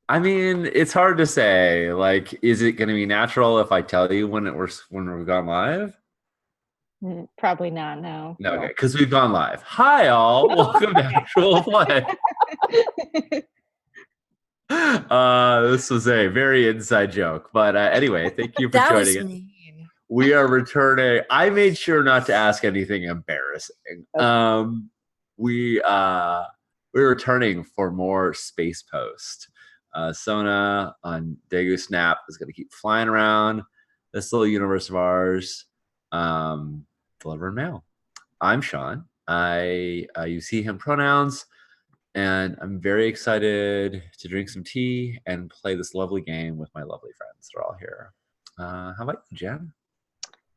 I mean, it's hard to say. Like, is it going to be natural if I tell you when we've gone live? Probably not, no. No, okay, because we've gone live. Hi, all. Welcome to Actual Play. This was a very inside joke, but anyway, thank you for That was joining us. mean. We are returning. I made sure not to ask anything embarrassing. We're returning for more Space Post. Sona on Daegu Snap is going to keep flying around this little universe of ours, delivering mail. I'm Sean. I use he, him pronouns, and I'm very excited to drink some tea and play this lovely game with my lovely friends. They're all here. How about you, Jen?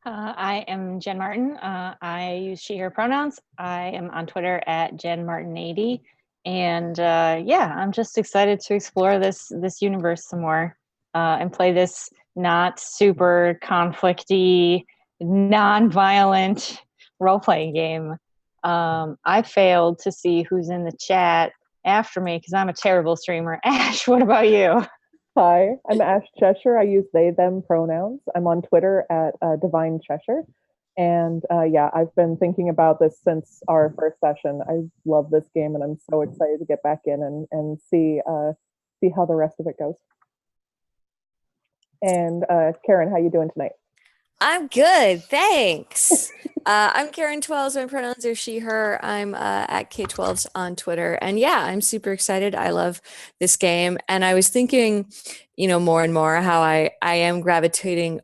I am Jen Martin. I use she, her pronouns. I am on Twitter at JenMartin80. And yeah, I'm just excited to explore this universe some more and play this not super conflicty, non-violent role-playing game. I failed to see who's in the chat after me because I'm a terrible streamer. Ash, what about you? Hi, I'm Ash Cheshire. I use they, them pronouns. I'm on Twitter at Divine Cheshire. And yeah, I've been thinking about this since our first session. I love this game and I'm so excited to get back in and see how the rest of it goes. And Karen, how you doing tonight? I'm good, thanks. I'm Karen 12s. My pronouns are she, her. I'm at K12s on Twitter. And yeah, I'm super excited. I love this game. And I was thinking, more and more how I am gravitating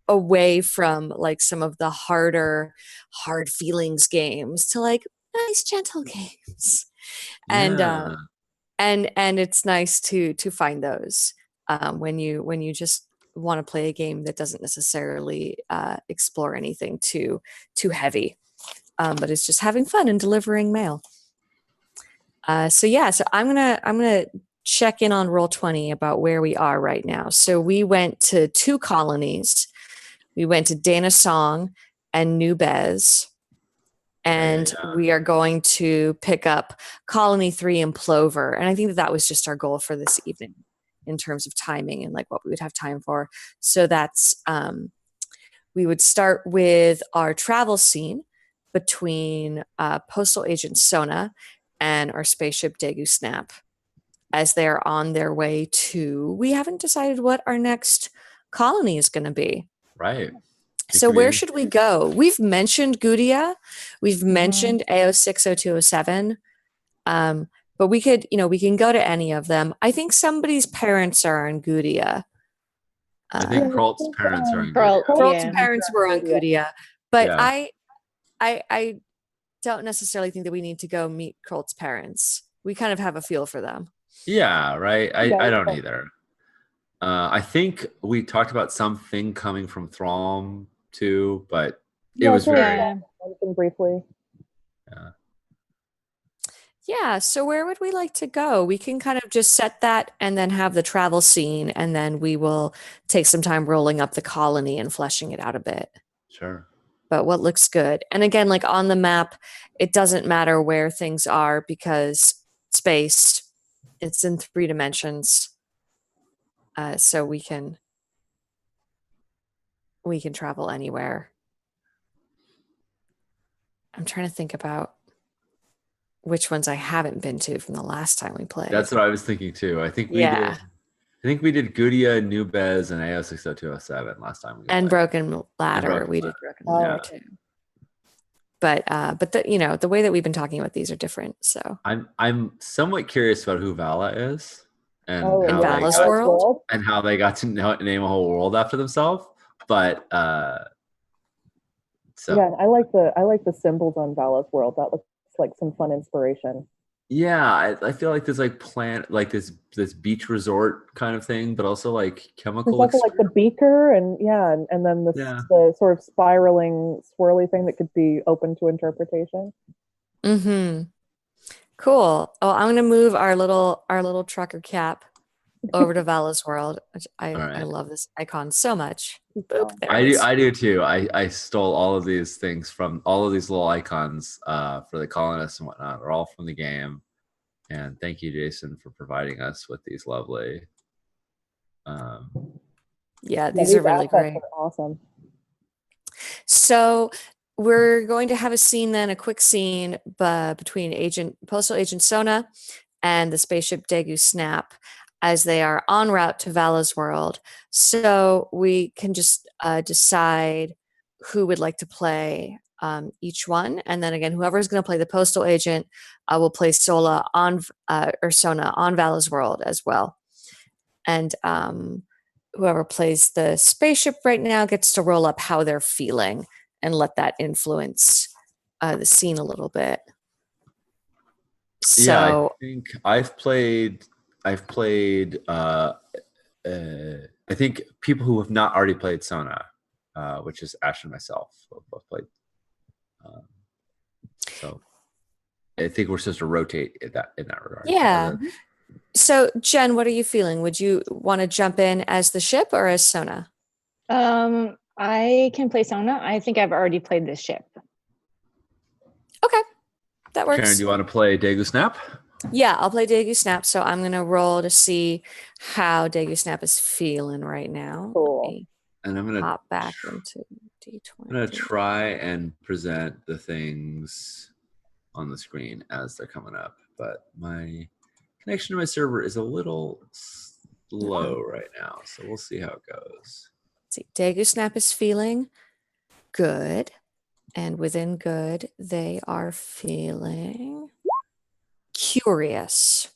away from like some of the hard feelings games to like nice, gentle games. And Yeah. and it's nice to find those when you just want to play a game that doesn't necessarily explore anything too heavy, but it's just having fun and delivering mail. So I'm gonna check in on Roll20 about where we are right now. So we went to 2 colonies. We went to Dana Song and New Bez. And we are going to pick up Colony 3 in Plover. And I think that was just our goal for this evening in terms of timing and like what we would have time for. So that's, we would start with our travel scene between Postal Agent Sona and our spaceship Daegu Snap as they're on their way to, we haven't decided what our next colony is going to be. Right. So where should we go? We've mentioned Gudia. We've mentioned AO60207. But we can go to any of them. I think somebody's parents are on Gudia. I think Krolt's parents are on Krolt's Gudia. Krolt's parents were on Gudia. But Yeah. I don't necessarily think that we need to go meet Krolt's parents. We kind of have a feel for them. Yeah, right. I don't either. I think we talked about something coming from Throm too, but it was very briefly. Yeah. Yeah, so where would we like to go? We can kind of just set that and then have the travel scene, and then we will take some time rolling up the colony and fleshing it out a bit. Sure. But what looks good? And again, like on the map, it doesn't matter where things are because space, it's in 3 dimensions. So we can travel anywhere. I'm trying to think about which ones I haven't been to from the last time we played. That's what I was thinking too. I think we did Gudia, New Bez, and AO60207 last time we and played. Broken Ladder. We did Broken Ladder too. But the way that we've been talking about these are different. So I'm somewhat curious about who Vala is and in Vala's world and how they got to name a whole world after themselves. But so yeah, I like the symbols on Vala's world. That looks like some fun inspiration. Yeah, I feel like there's like this beach resort kind of thing, but also like chemical. There's also like the beaker and then the sort of spiraling swirly thing that could be open to interpretation. Mm-hmm. Cool. Oh, I'm gonna move our little trucker cap over to Vala's world. I love this icon so much. Boop, I do too. I stole all of these things from all of these little icons for the colonists and whatnot. They're all from the game. And thank you, Jason, for providing us with these lovely Yeah, Yeah, these are really assets great. are awesome. So we're going to have a scene then, a quick scene between Postal Agent Sona and the spaceship Daegu Snap as they are en route to Vala's world. So we can just decide who would like to play each one. And then again, whoever's going to play the Postal Agent will play Sona on Vala's world as well. And whoever plays the spaceship right now gets to roll up how they're feeling and let that influence the scene a little bit. Yeah, I So think I've played. I think people who have not already played Sona, which is Ash and myself, both played. So I think we're supposed to rotate in that regard. yeah. So Jen, what are you feeling? Would you want to jump in as the ship or as Sona? I can play Sona. I think I've already played this ship. Okay, that works. Karen, do you want to play Daegu Snap? Yeah, I'll play Daegu Snap. So I'm gonna roll to see how Daegu Snap is feeling right now. Cool. Let me And I'm gonna hop back into D20. I'm gonna try and present the things on the screen as they're coming up, but my connection to my server is a little slow right now, so we'll see how it goes. Let's see, Daegu Snap is feeling good, and within good, they are feeling curious.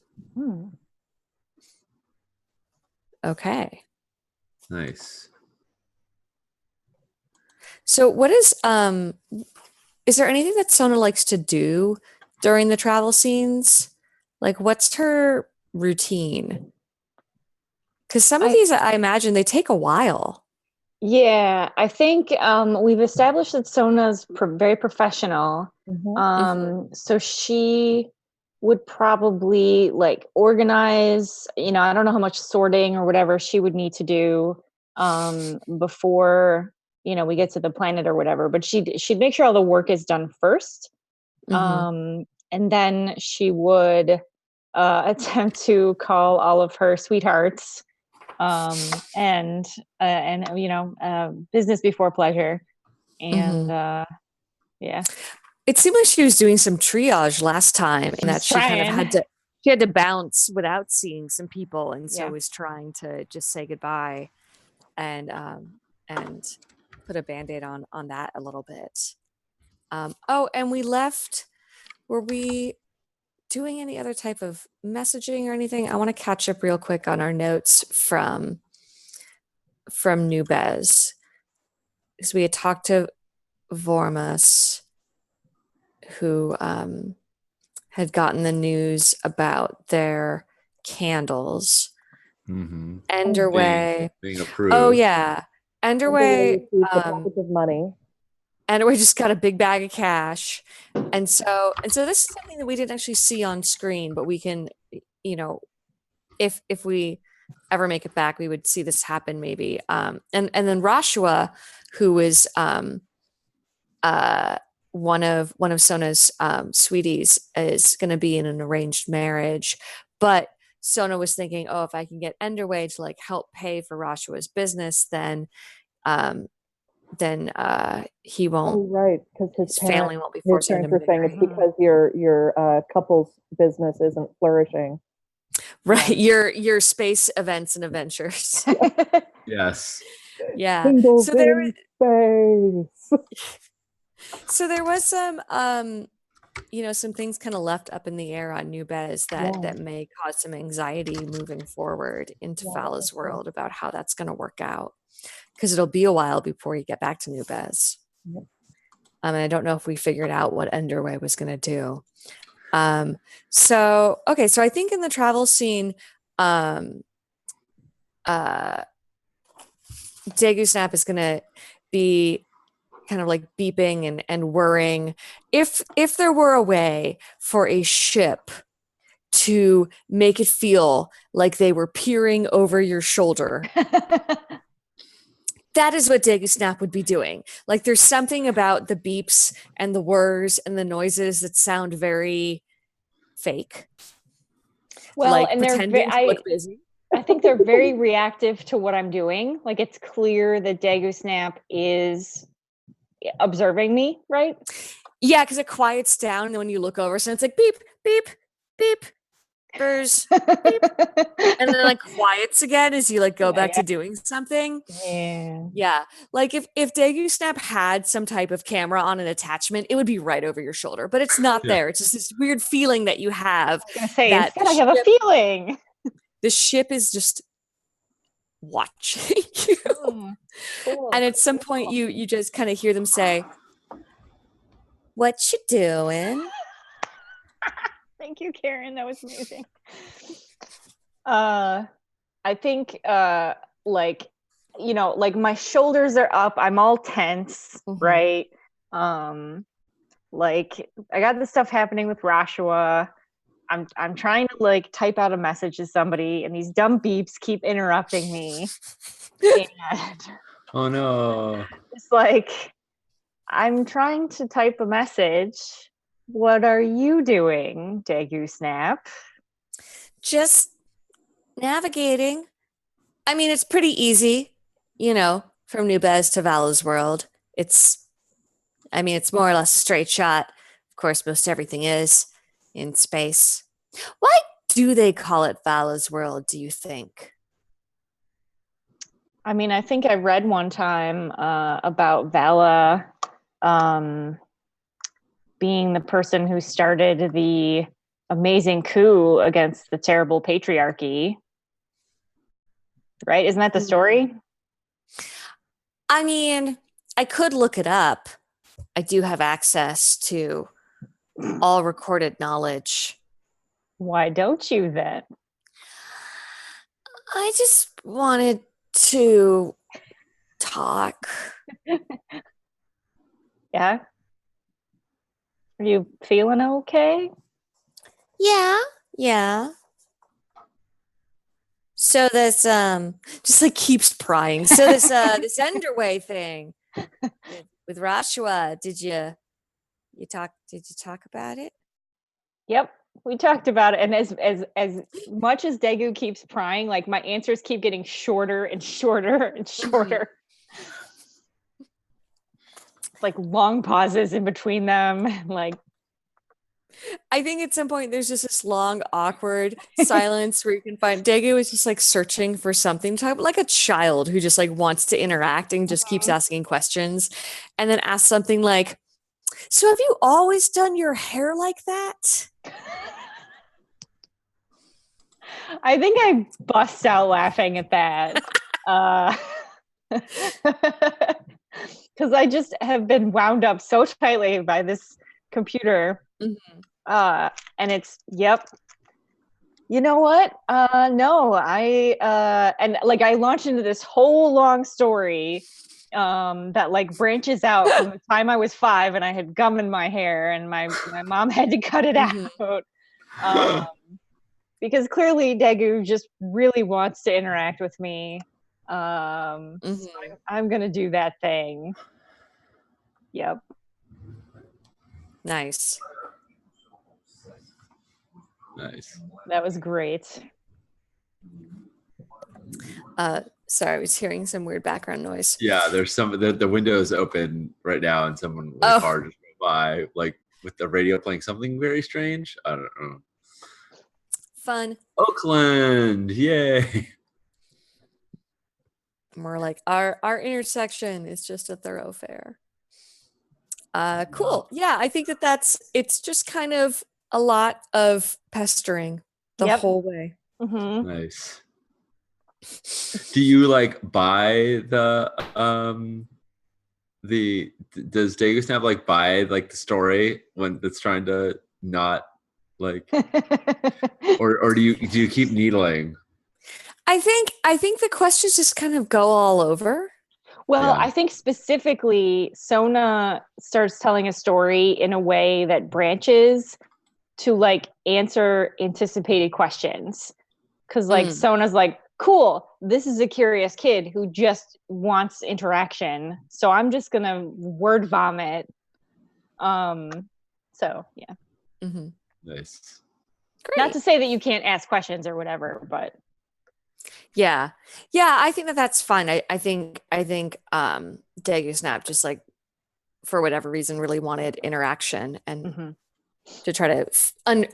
Okay. Nice. So what is there anything that Sona likes to do during the travel scenes? Like what's her routine? Because some of these, I imagine, they take a while. Yeah, I think we've established that Sona's very professional. So she would probably like organize, I don't know how much sorting or whatever she would need to do before, we get to the planet or whatever, but she'd make sure all the work is done first. And then she would attempt to call all of her sweethearts and business before pleasure. And yeah. It seemed like she was doing some triage last time and that she kind of had to bounce without seeing some people, and so was trying to just say goodbye and put a band-aid on that a little bit. And we left. Were we doing any other type of messaging or anything? I want to catch up real quick on our notes from New Bez, because we had talked to Vormus, who had gotten the news about their candles. Enderway being approved. Oh yeah, Enderway received a package of money. Enderway just got a big bag of cash, and so this is something that we didn't actually see on screen, but we can, if we ever make it back, we would see this happen maybe. And then Rashua, who is one of Sona's sweeties, is going to be in an arranged marriage, but Sona was thinking, if I can get Enderway to like help pay for Rashua's business, then he won't. Right, because his family won't be his forcing parents him were to saying marry. it's because your couple's business isn't flourishing. Right, your space events and adventures. Yes. Yeah. Singles So there, in space. so there was some some things kind of left up in the air on New Bez that may cause some anxiety moving forward into Vala's world about how that's going to work out, because it'll be a while before you get back to New Bez. And I don't know if we figured out what Enderway was going to do. So I think in the travel scene, Daegu Snap is going to be kind of like beeping and whirring. If there were a way for a ship to make it feel like they were peering over your shoulder, that is what Daegu Snap would be doing. Like there's something about the beeps and the whirs and the noises that sound very fake. Well, like and pretending to look busy. I think they're very reactive to what I'm doing. Like it's clear that Dagu Snap is observing me, right? Yeah, because it quiets down, and then when you look over, so it's like beep, beep, beep, burrs, and then like quiets again as you like go back to doing something. Yeah. Yeah, like if Dagu Snap had some type of camera on an attachment, it would be right over your shoulder, but it's not Yeah. there. It's just this weird feeling that you have. I was gonna say That instead I have a feeling. the ship is just watching you, Cool. and at some point you just kind of hear them say, "What you doing?" Thank you, Karen. That was amazing. I think like like my shoulders are up. I'm all tense, Mhm. right? Like I got this stuff happening with Rashua. I'm trying to like type out a message to somebody, and these dumb beeps keep interrupting me. And Oh no. it's like I'm trying to type a message. What are you doing, Dagu Snap? Just navigating. I mean, it's pretty easy, from New Bez to Vala's world. It's more or less a straight shot. Of course, most everything is in space. Why do they call it Vala's world, do you think? I mean, I think I read one time about Vala being the person who started the amazing coup against the terrible patriarchy. Right? Isn't that the story? I mean, I could look it up. I do have access to all recorded knowledge. Why don't you then? I just wanted to talk. Yeah? Are you feeling okay? Yeah. So this just like keeps prying. So this this Enderway thing with Rashua, did you talk about it? Yep. We talked about it, and as much as Dagu keeps prying, like my answers keep getting shorter and shorter and shorter. Like long pauses in between them. Like I think at some point there's just this long, awkward silence where you can find Dagu is just like searching for something to talk about, like a child who just like wants to interact and just keeps asking questions, and then asks something like, "So have you always done your hair like that?" I think I bust out laughing at that. Because I just have been wound up so tightly by this computer. And it's, yep. You know what? No, and like I launched into this whole long story that like branches out from the time I was 5 and I had gum in my hair and my mom had to cut it out. Because clearly Dagu just really wants to interact with me. So I'm gonna do that thing. Yep. Nice. That was great. Sorry, I was hearing some weird background noise. Yeah, there's the window is open right now, and someone with a car just went by, like with the radio playing something very strange. I don't know. Fun. Oakland, yay! More like our intersection is just a thoroughfare. Cool. Yeah, I think it's just kind of a lot of pestering the whole way. Nice. Do you like buy the does Dagu Snap like buy like the story when it's trying to not like or do you keep needling? I think the questions just kind of go all over. Well, I think specifically Sona starts telling a story in a way that branches to like answer anticipated questions. Cause like Sona's like, cool, this is a curious kid who just wants interaction. So I'm just gonna word vomit. So yeah. Nice. Great. Not to say that you can't ask questions or whatever, but Yeah. I think that that's fine. I think Daegu Snap just like for whatever reason really wanted interaction and Mhm. to try to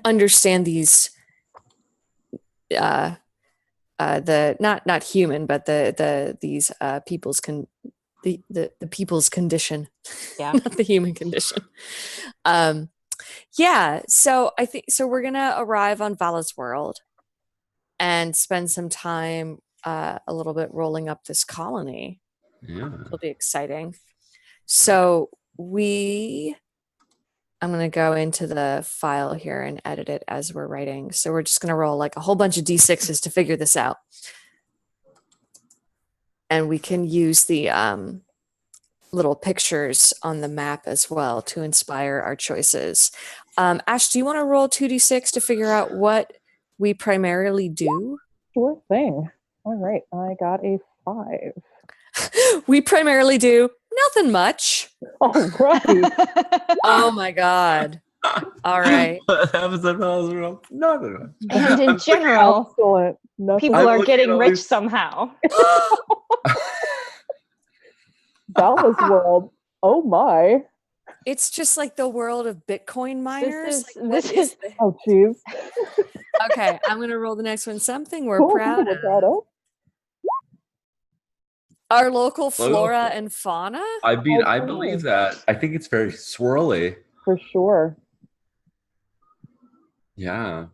understand these the not human but these the people's condition. Yeah. Not the human condition. Yeah, so I think so we're gonna arrive on Vala's world and spend some time a little bit rolling up this colony. Yeah. It'll be exciting. So I'm going to go into the file here and edit it as we're writing. So we're just going to roll like a whole bunch of D6s to figure this out. And we can use the little pictures on the map as well to inspire our choices. Ash, do you want to roll 2D6 to figure out what we primarily do? Sure thing. All right, I got a 5. We primarily do nothing much. All right. Oh my God. All right. What happens at Vala's world? Nothing. And in general, Excellent. Nothing. people I'm are looking getting at all rich these- somehow. Vala's world. Oh my. It's just like the world of Bitcoin miners. is- Like, what this is- this? Oh geez. Okay, I'm gonna roll the next one. Something we're Cool, proud we're of. proud of. Our local flora and fauna. I mean, I Okay. believe that. I think it's very swirly. For sure. Yeah.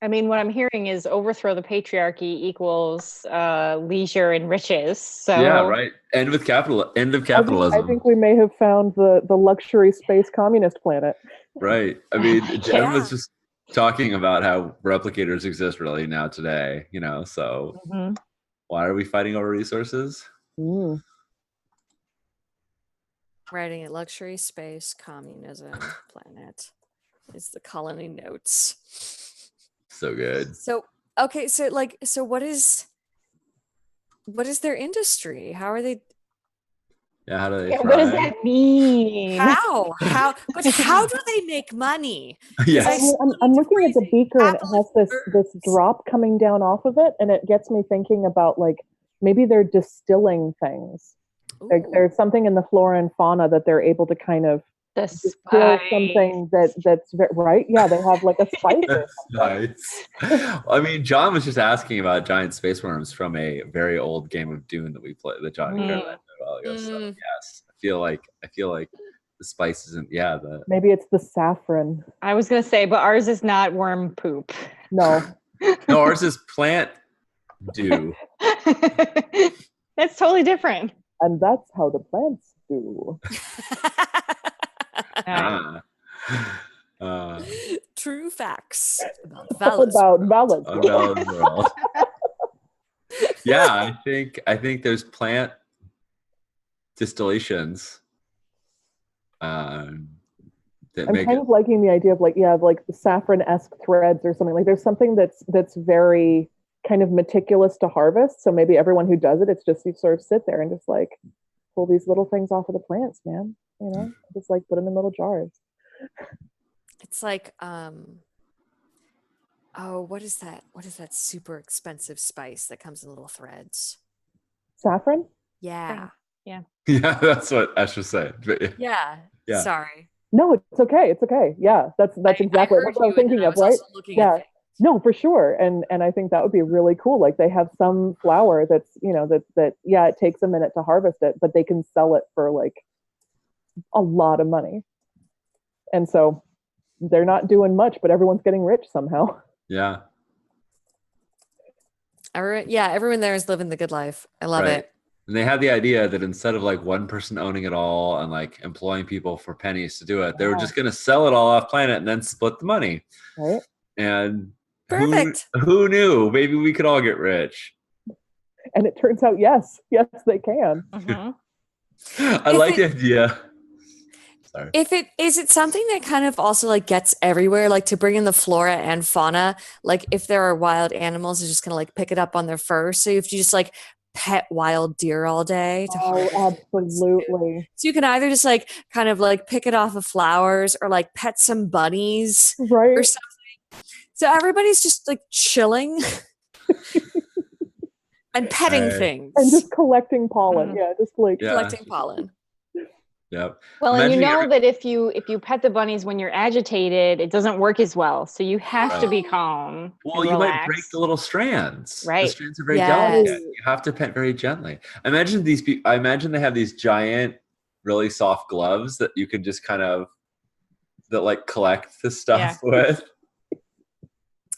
I mean, what I'm hearing is overthrow the patriarchy equals leisure and riches. So Yeah, right. End of capitalism. I think we may have found the luxury space communist planet. Right. I mean, Jen Yeah. was just talking about how replicators exist really now today, so Mhm. why are we fighting over resources? Mm. Writing at luxury space communism planet is the colony notes. So good. So okay, so what is their industry? How are they? Yeah, how do they Yeah, try? what does that mean? How? But how do they make money? Yes. I still I'm need to looking at the phrase it. beaker and it has Capitalist this verbs. drop coming down off of it, and it gets me thinking about like maybe they're distilling things. Like Ooh. there's something in the flora and fauna that they're able to kind of The distill spice. something that's right. Yeah, they have like a spice. or That's something. nice. I mean, John was just asking about giant space worms from a very old game of Dune that we played, that John and Caroline played a while ago. So Mm. yes, I feel like the spice isn't. Yeah, the Maybe it's the saffron. I was gonna say, but ours is not worm poop. No, no, ours is plant dew. That's totally different. and that's how the plants do. Ah. True facts about Valis. About Vala's On world. Vala's world. Yeah, I think there's plant distillations that I'm make kind it. of liking the idea of like saffron-esque threads or something. Like there's something that's very kind of meticulous to harvest. So maybe everyone who does it, it's just you sort of sit there and just like pull these little things off of the plants, man. Just like put them in little jars. It's like oh, what is that? What is that super expensive spice that comes in little threads? Saffron? Yeah. Yeah, that's what Ash was saying. But yeah. Yeah. Yeah. Sorry. No, it's okay. It's okay. Yeah, that's exactly heard what I was you, and thinking I of, was right? also looking at Yeah. things. No, for sure. And I think that would be really cool. Like they have some flower that's, that it takes a minute to harvest it, but they can sell it for like a lot of money. And so they're not doing much, but everyone's getting rich somehow. Yeah. Everyone there is living the good life. I love Right. it. And they had the idea that instead of like one person owning it all and like employing people for pennies to do it, they were Wow. just going to sell it all off planet and then split the money. Right? And Perfect. Who knew? Maybe we could all get rich. And it turns out, yes, they can. Mhm. I If like the it- idea. Sorry. Is it something that kind of also like gets everywhere, like to bring in the flora and fauna? Like if there are wild animals, they're just gonna like pick it up on their fur. So if you just like pet wild deer all day to harvest Oh, it. absolutely. So you can either just like kind of like pick it off of flowers or like pet some bunnies or Right? something. So everybody's just like chilling. And petting Right. things. And just collecting pollen. Mm. Yeah, just like Yeah. Collecting pollen. Yep. Well, and you Imagine know every- that if you pet the bunnies when you're agitated, it doesn't work as well. So you have to be Right. calm. Well, and you might break relaxed. the little strands. The Right. strands are very Yes. delicate. You have to pet very gently. Imagine these people. I imagine they have these giant, really soft gloves that you can just kind of that like collect the stuff with.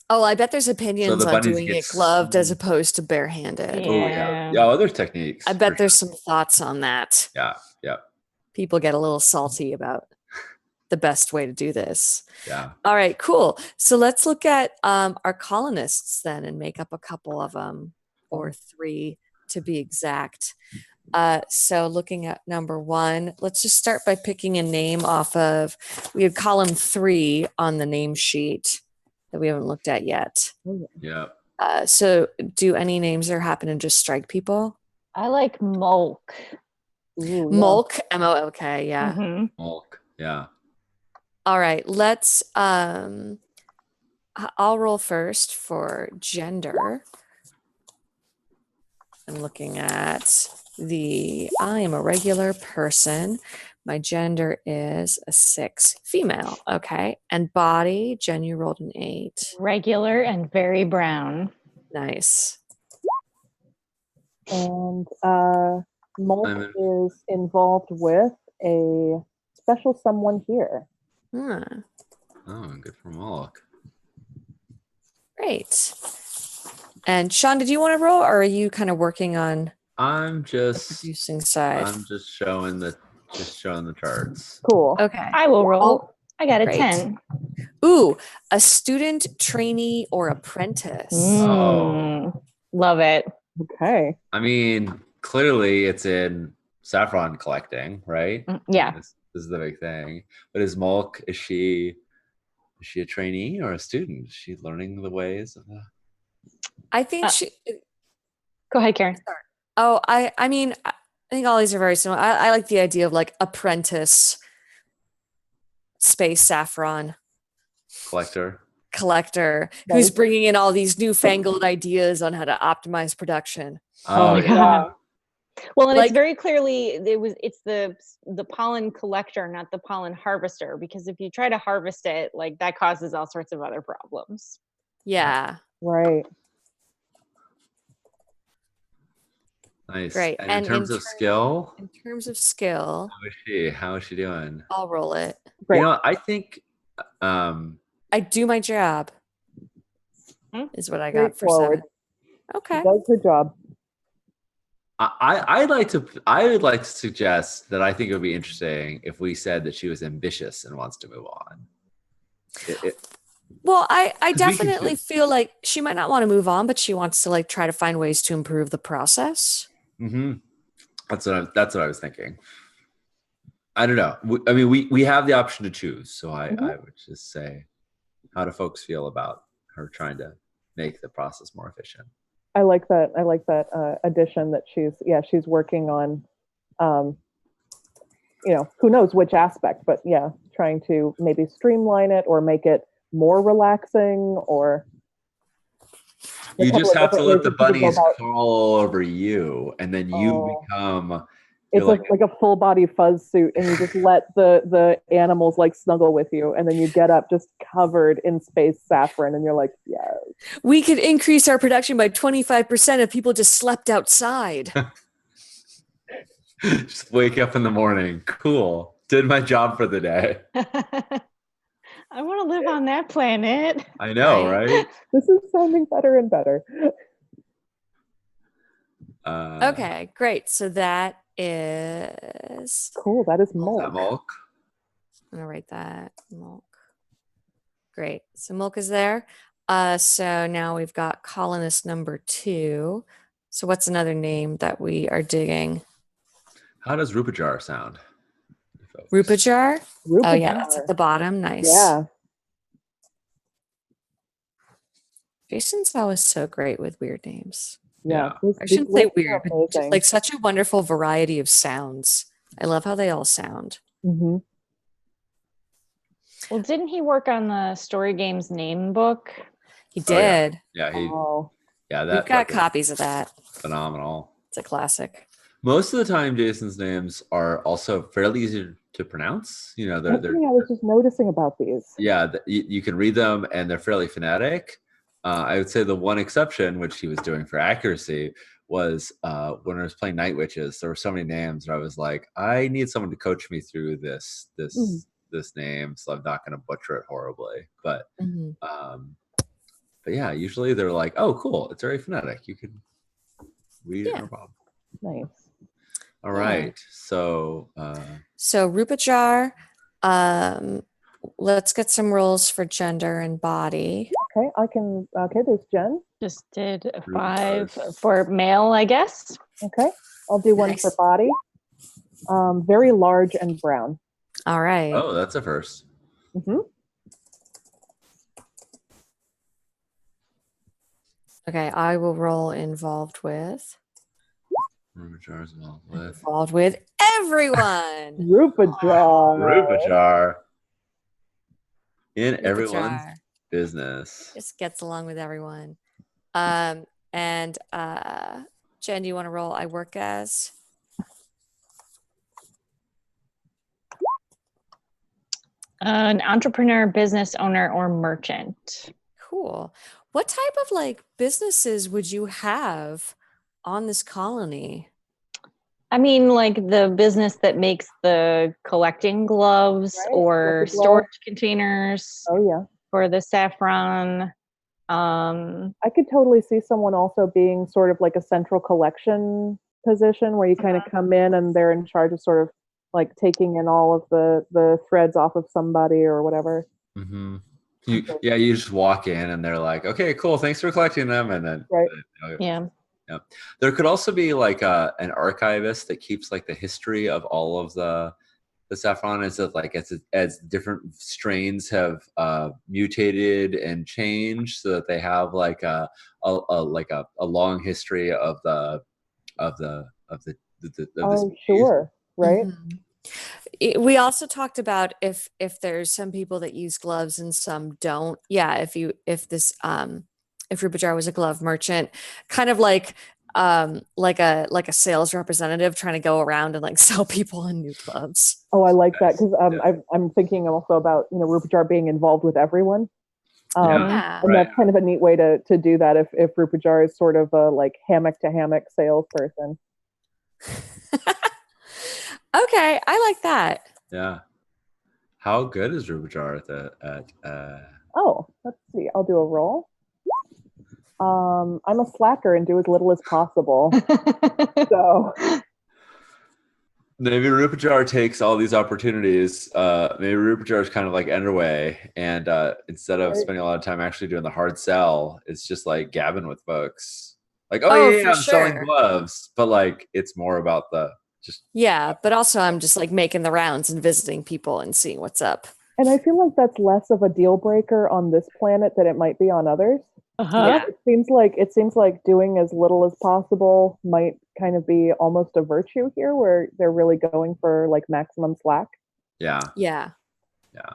Oh, I bet there's opinions the on bunnies doing get it gloved as sm- opposed to barehanded. Oh Yeah. yeah. Other techniques. I bet for there's sure. some thoughts on that. Yeah. Yeah. People get a little salty about the best way to do this. Yeah. All right, cool. So let's look at our colonists then and make up a couple of them, or 3 to be exact. So looking at number 1, let's just start by picking a name off of, we have column 3 on the name sheet that we haven't looked at yet. Yeah. So do any names there happen to just strike people? I like Mulk. ooh, yeah. Mulk, M-O-L-K, yeah. Mhm. Mulk. Yeah. All right, let's I'll roll first for gender. I'm looking at I am a regular person. My gender is a 6, female. Okay. And body, Jen, you rolled an 8. Regular and very brown. Nice. And Mulk I'm is involved with a special someone here. Huh, Oh, good for Mulk. great. And Sean, did you want to roll, or are you kind of working on I'm the just producing side? I'm just showing the charts. Cool. Okay. I will roll. Oh, I got a great. 10. Ooh, a student, trainee, or apprentice. Mm, love it. Okay. I mean, clearly it's in saffron collecting, right? Yeah. This is the big thing. But is Mulk, is she a trainee or a student? Is she learning the ways of the I think Uh, Go ahead, Karen. I mean, I think all these are very similar. I like the idea of like apprentice, space saffron collector? collector who's Nice. bringing in all these newfangled ideas on how to optimize production. Oh my yeah. God. Well, and Like- it's very clearly it's the pollen collector, not the pollen harvester, because if you try to harvest it, like that causes all sorts of other problems. Yeah, Right. Nice. Great. And And in terms in of skill, in terms of skill, how is she doing? I'll roll it. Great. You know, I think I do my job. Hmm? Is what I got for Straightforward. 7. Okay. Does her job. I would like to suggest that I think it would be interesting if we said that she was ambitious and wants to move on. Well, I 'Cause we can definitely choose. feel like she might not want to move on, but she wants to like try to find ways to improve the process. Mm-hmm. That's what I was thinking. I don't know. I mean, we have the option to choose, so I would just say, how do folks feel about her trying to make the process more efficient? I like that. I like that addition that she's working on, who knows which aspect, but yeah, trying to maybe streamline it or make it more relaxing, or a You couple just of have to different let ways the that people go bunnies about- crawl all over you, and then you Oh. become. It's you're like a full body fuzz suit, and you just let the animals like snuggle with you, and then you get up just covered in space saffron, and you're like, yes. We could increase our production by 25% if people just slept outside. just wake up in the morning. Cool. Did my job for the day. I want to live on that planet. I know, right? This is sounding better and better. Okay, great. So that is, Cool. That is Is that Mulk. Mulk? I'm going to write that. Mulk. Great. So Mulk is there. So now we've got colonist number 2. So what's another name that we are digging? How does Rupajar sound? folks? Rupajar? Oh yeah, Rupajar. that's at the bottom. Nice. Yeah. Jason's always so great with weird names. Yeah. Yeah. I shouldn't say weird, but just amazing. like such a wonderful variety of sounds. I love how they all sound. hmm Well, didn't he work on the Story Games name book? He Oh, yeah. did. Yeah, Oh, Yeah, We've that got book is copies of that. phenomenal. It's a classic. Most of the time, Jason's names are also fairly easy to pronounce. You know, That's they're something I was just noticing about these. yeah, you can read them and they're fairly phonetic. I would say the one exception, which he was doing for accuracy, was when I was playing Night Witches. There were so many names, and I was like, I need someone to coach me through this name, so I'm not going to butcher it horribly. But Mhm. yeah, usually they're like, oh, cool, it's very phonetic. You can read it, Yeah. no problem. Nice. All Yeah. right, so So Rupa Jar, let's get some rules for gender and body. Okay, okay, there's Jen. Just did a Ruby 5 jars. for male, I guess. Okay, I'll do one for Nice. body. Very large and brown. All right. oh, that's a first. hmm Okay, I will roll involved with Ruby jars involved with involved with everyone. Rupa jar. Ruby jar in Rupa everyone's Jar business. just gets along with everyone. And Jen, do you want to roll? I work as. An entrepreneur, business owner, or merchant. Cool. What type of like businesses would you have on this colony? I mean, like the business that makes the collecting gloves Right, or like the glove. storage containers Oh yeah. for the saffron. I could totally see someone also being sort of like a central collection position where you kind of come in and they're in charge of sort of like taking in all of the threads off of somebody or whatever. Mm-hmm. You just walk in and they're like, okay, cool, thanks for collecting them, and then Right. Yeah. There could also be like an archivist that keeps like the history of all of the saffron, as if like as different strains have mutated and changed, so that they have like a long history of the Oh sure, right. Mhm. We also talked about if there's some people that use gloves and some don't. Yeah, if Rupa Jar was a glove merchant, kind of like a sales representative trying to go around and like sell people on new gloves. Oh, I like that Nice. because I'm thinking also about Rupa Jar being involved with everyone. Yeah. And that's kind of a neat way to do that if Rupa Jar is sort of a like hammock to hammock salesperson. Okay, I like that. Yeah. How good is Ruby Jar at Oh, let's see. I'll do a roll. I'm a slacker and do as little as possible. So maybe Rupa Jar takes all these opportunities. Maybe Rupa Jar is kind of like Enderway, and instead of Right. spending a lot of time actually doing the hard sell, it's just like gabbing with folks. Like, Oh, yeah, for I'm selling sure. gloves, but like it's more about the just Yeah, but also I'm just like making the rounds and visiting people and seeing what's up. and I feel like that's less of a deal breaker on this planet than it might be on others. Yeah. It seems like doing as little as possible might kind of be almost a virtue here, where they're really going for like maximum slack. yeah. Yeah. Yeah.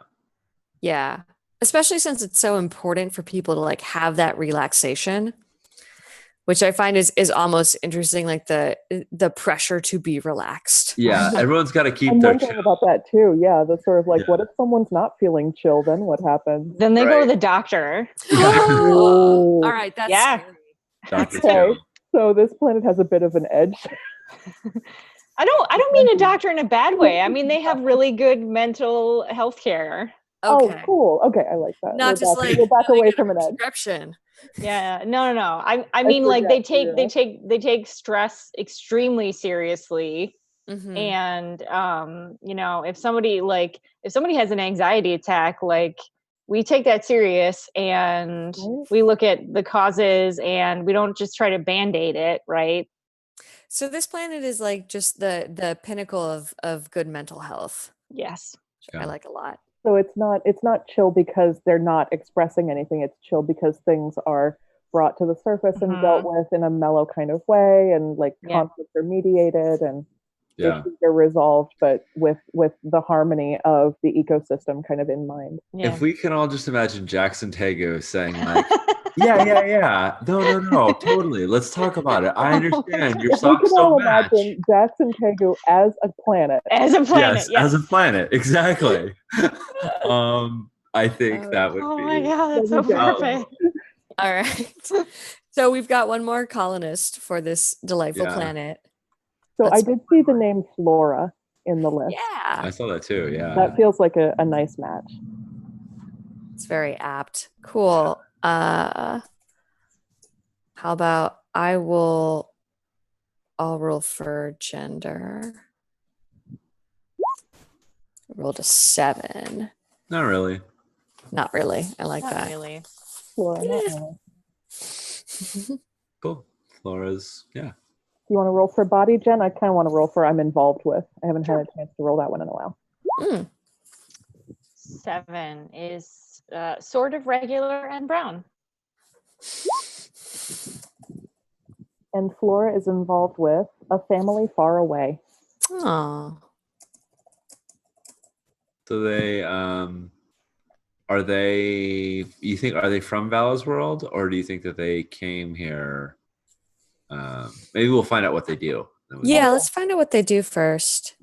Yeah. Especially since it's so important for people to like have that relaxation, which I find is almost interesting, like the pressure to be relaxed. Yeah, everyone's got to keep I'm their wondering chill. about that too. Yeah, that's sort of like, Yeah. what if someone's not feeling chill? Then what happens? Then they go to Right. the doctor. Oh, all right, that's Yeah. scary. Dr. Okay. Chill. So this planet has a bit of an edge. I don't mean a doctor in a bad way. I mean they have really good mental health care. Okay. Oh, cool. Okay, I like that. Not just like we're back filling away out a from an edge. prescription. Yeah, no. I mean like they forget, take stress extremely seriously. Mhm. And if somebody has an anxiety attack, like we take that serious and Right. we look at the causes and we don't just try to band-aid it, right? So this planet is like just the pinnacle of good mental health, Yes. which I Yeah. like a lot. So it's not chill because they're not expressing anything. It's chill because things are brought to the surface and dealt with in a mellow kind of way, and like Yeah. conflicts are mediated and Yeah. issues are resolved, but with the harmony of the ecosystem kind of in mind. Yeah. If we can all just imagine Jackson Tegu saying like, Yeah. No. Totally. Let's talk about it. I understand. Your If we socks could all don't match. imagine Jackson Tegu as a planet. As a planet, Yes, as a planet. Exactly. I think that would Oh be. my god, that's so That'd be great. perfect. All right. So we've got one more colonist for this delightful Yeah. planet. So I That's did see the name Flora in the list. Yeah, I saw that too. Yeah. That feels like a nice match. it's very apt. Cool. How about I'll roll for gender. Rolled a 7. Not really. Not really. I like Not that. really. Flora, not really. Cool. Flora's. Yeah. Do you want to roll for body, Jen? I kind of want to roll for I'm involved with. I haven't had a chance to roll that one in a while. 7 is sort of regular and brown. And Flora is involved with a family far away. Oh, So they are they from Vala's world, or do you think that they came here? Maybe we'll find out what they do. Then we- yeah. Let's find out what they do first.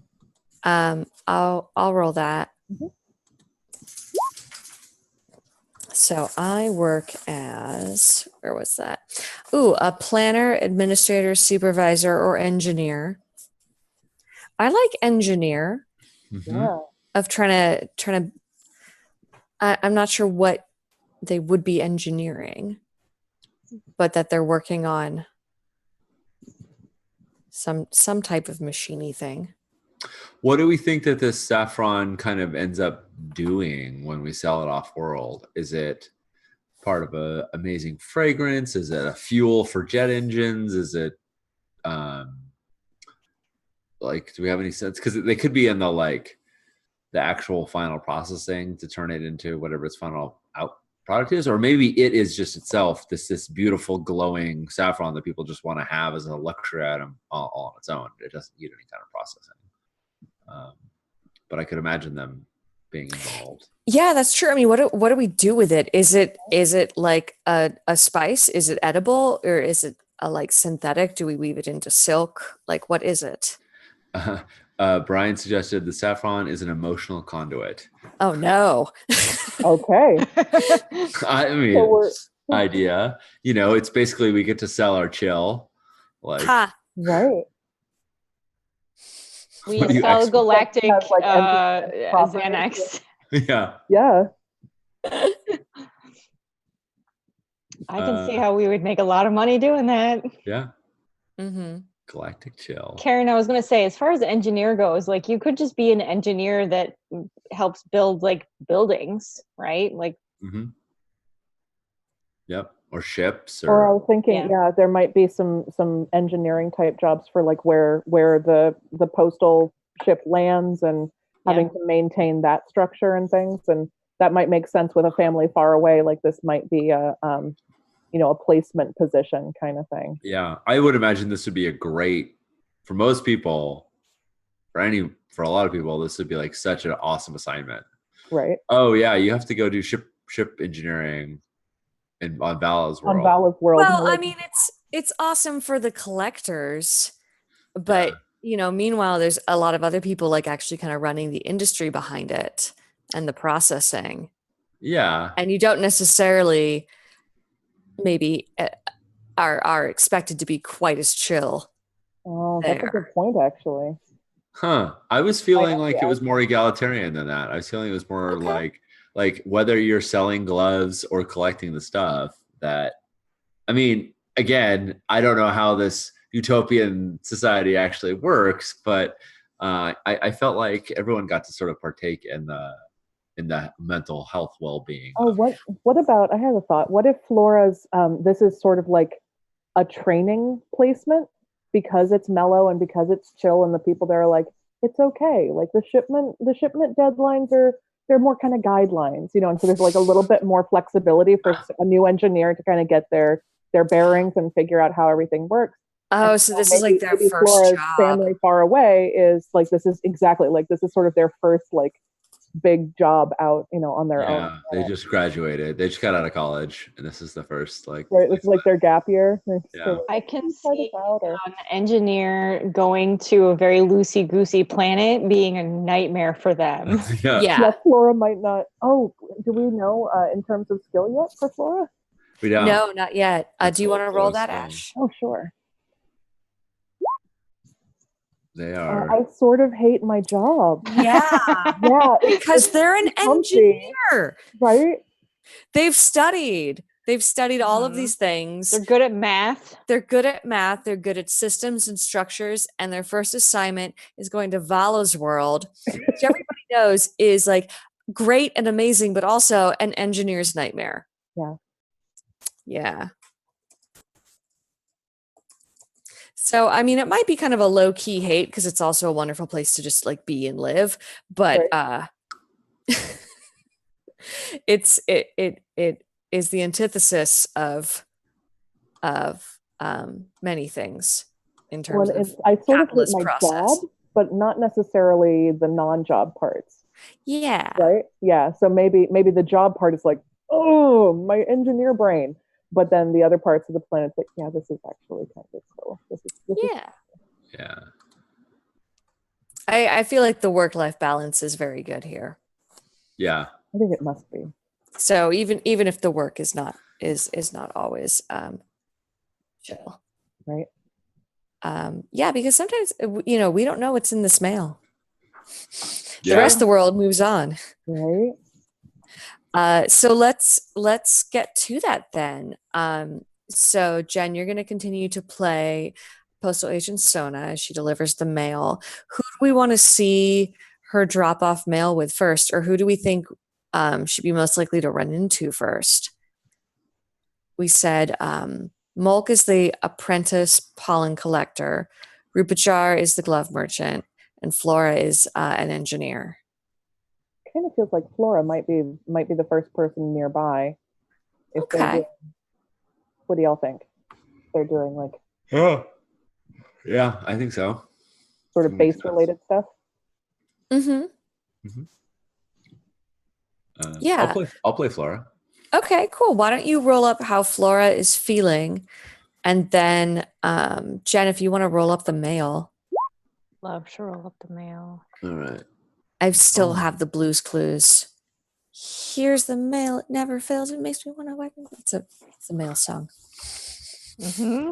I'll roll that. Mhm. So I work as, where was that? Ooh, a planner, administrator, supervisor, or engineer. I like engineer. Mhm. Yeah. Of trying to. I'm not sure what they would be engineering, but that they're working on some type of machiney thing. What do we think that this saffron kind of ends up doing when we sell it off world? Is it part of a amazing fragrance? Is it a fuel for jet engines? Is it like, do we have any sense? Because they could be in the actual final processing to turn it into whatever its final out product is, or maybe it is just itself this beautiful glowing saffron that people just want to have as a luxury item all on its own. It doesn't need any kind of processing. But I could imagine them being involved. Yeah, that's true. I mean, what do we do with it? Is it like a spice? Is it edible, or is it a like synthetic? Do we weave it into silk? Like, what is it? Brian suggested the saffron is an emotional conduit. Oh no. Okay. I mean, So we're- idea. It's basically we get to sell our chill. Like, Ha. Right. We What do you sell expect? galactic Has, like, engineering properties. Xanax. yeah. Yeah. I can see how we would make a lot of money doing that. Yeah. Mm-hmm. Galactic chill. Karen, I was going to say, as far as engineer goes, like you could just be an engineer that helps build like buildings, right? Like, Mm-hmm. Yep. Or ships Or I or was thinking, yeah, there might be some engineering type jobs for like where the postal ship lands and having to maintain that structure and things, and that might make sense with a family far away. Like this might be a a placement position kind of thing. yeah. I would imagine this would be a great for most people, for a lot of people, this would be like such an awesome assignment. Right. Oh yeah, you have to go do ship engineering on Vala's world. On Vala's world. Well, like, I mean, it's awesome for the collectors, but meanwhile, there's a lot of other people like actually kind of running the industry behind it and the processing, Yeah. and you don't necessarily maybe are expected to be quite as chill. oh, that's a good point, actually. Huh. I was feeling like yeah. it was more egalitarian than that. I was feeling it was more Okay. like whether you're selling gloves or collecting the stuff that, I mean, again, I don't know how this utopian society actually works, but I felt like everyone got to sort of partake in the mental health well-being. Oh, what about, I had a thought. What if Flora's, this is sort of like a training placement because it's mellow and because it's chill and the people there are like, it's okay. Like the shipment deadlines they're more kind of guidelines, and so there's like a little bit more flexibility for a new engineer to kind of get their bearings and figure out how everything works. Oh, so this is like their first Flora's job. family far away is like, this is exactly like, this is sort of their first like big job out, on their Yeah, own. they just graduated. They just got out of college, and this is the first like. Right, it's like their gap year. Yeah. I can try see this out, or an engineer going to a very loosey goosey planet being a nightmare for them. Yeah. Yeah. Flora might not. Oh, do we know in terms of skill yet for Flora? We don't. No, not yet. That's Do you all want to roll Florida that, skill. Ash? Oh, sure. They are. I sort of hate my job. Yeah. Yeah, Because they're an comfy, engineer. right? They've studied all of Mhm. these things. They're good at math. They're good at math. They're good at systems and structures. And their first assignment is going to Vala's world, which everybody knows is like great and amazing, but also an engineer's nightmare. Yeah. Yeah. So, I mean, it might be kind of a low key hate because it's also a wonderful place to just like be and live. But it is the antithesis of many things in terms of I sort of hate capitalist my process. job, but not necessarily the non-job parts, Yeah. right? Yeah. So maybe the job part is like, oh, my engineer brain, but then the other parts of the planet's like, yeah, this is actually kind of cool. This is Yeah. Yeah. I feel like the work-life balance is very good here. Yeah. I think it must be. So even if the work is not always chill. Right. Yeah, because sometimes we don't know what's in this mail. Yeah. The rest of the world moves on. Right. So let's get to that then. So Jen, you're going to continue to play Postal Agent Sona as she delivers the mail. Who do we want to see her drop off mail with first, or who do we think should be most likely to run into first? We said Mulk is the apprentice pollen collector, Rupajar is the glove merchant, and Flora is an engineer. Kind of feels like Flora might be the first person nearby. If they're Okay. doing- what do y'all think? They're doing like Oh. Yeah, I think so. sort of Makes base related stuff. Mm-hmm. Yeah. I'll play Flora. Okay, cool. Why don't you roll up how Flora is feeling? And then, Jen, if you want to roll up the mail, Love to roll up the mail. All right. I still have the Blues Clues. Here's the mail. It never fails. It makes me want to wake up. It's a mail song. Mm-hmm.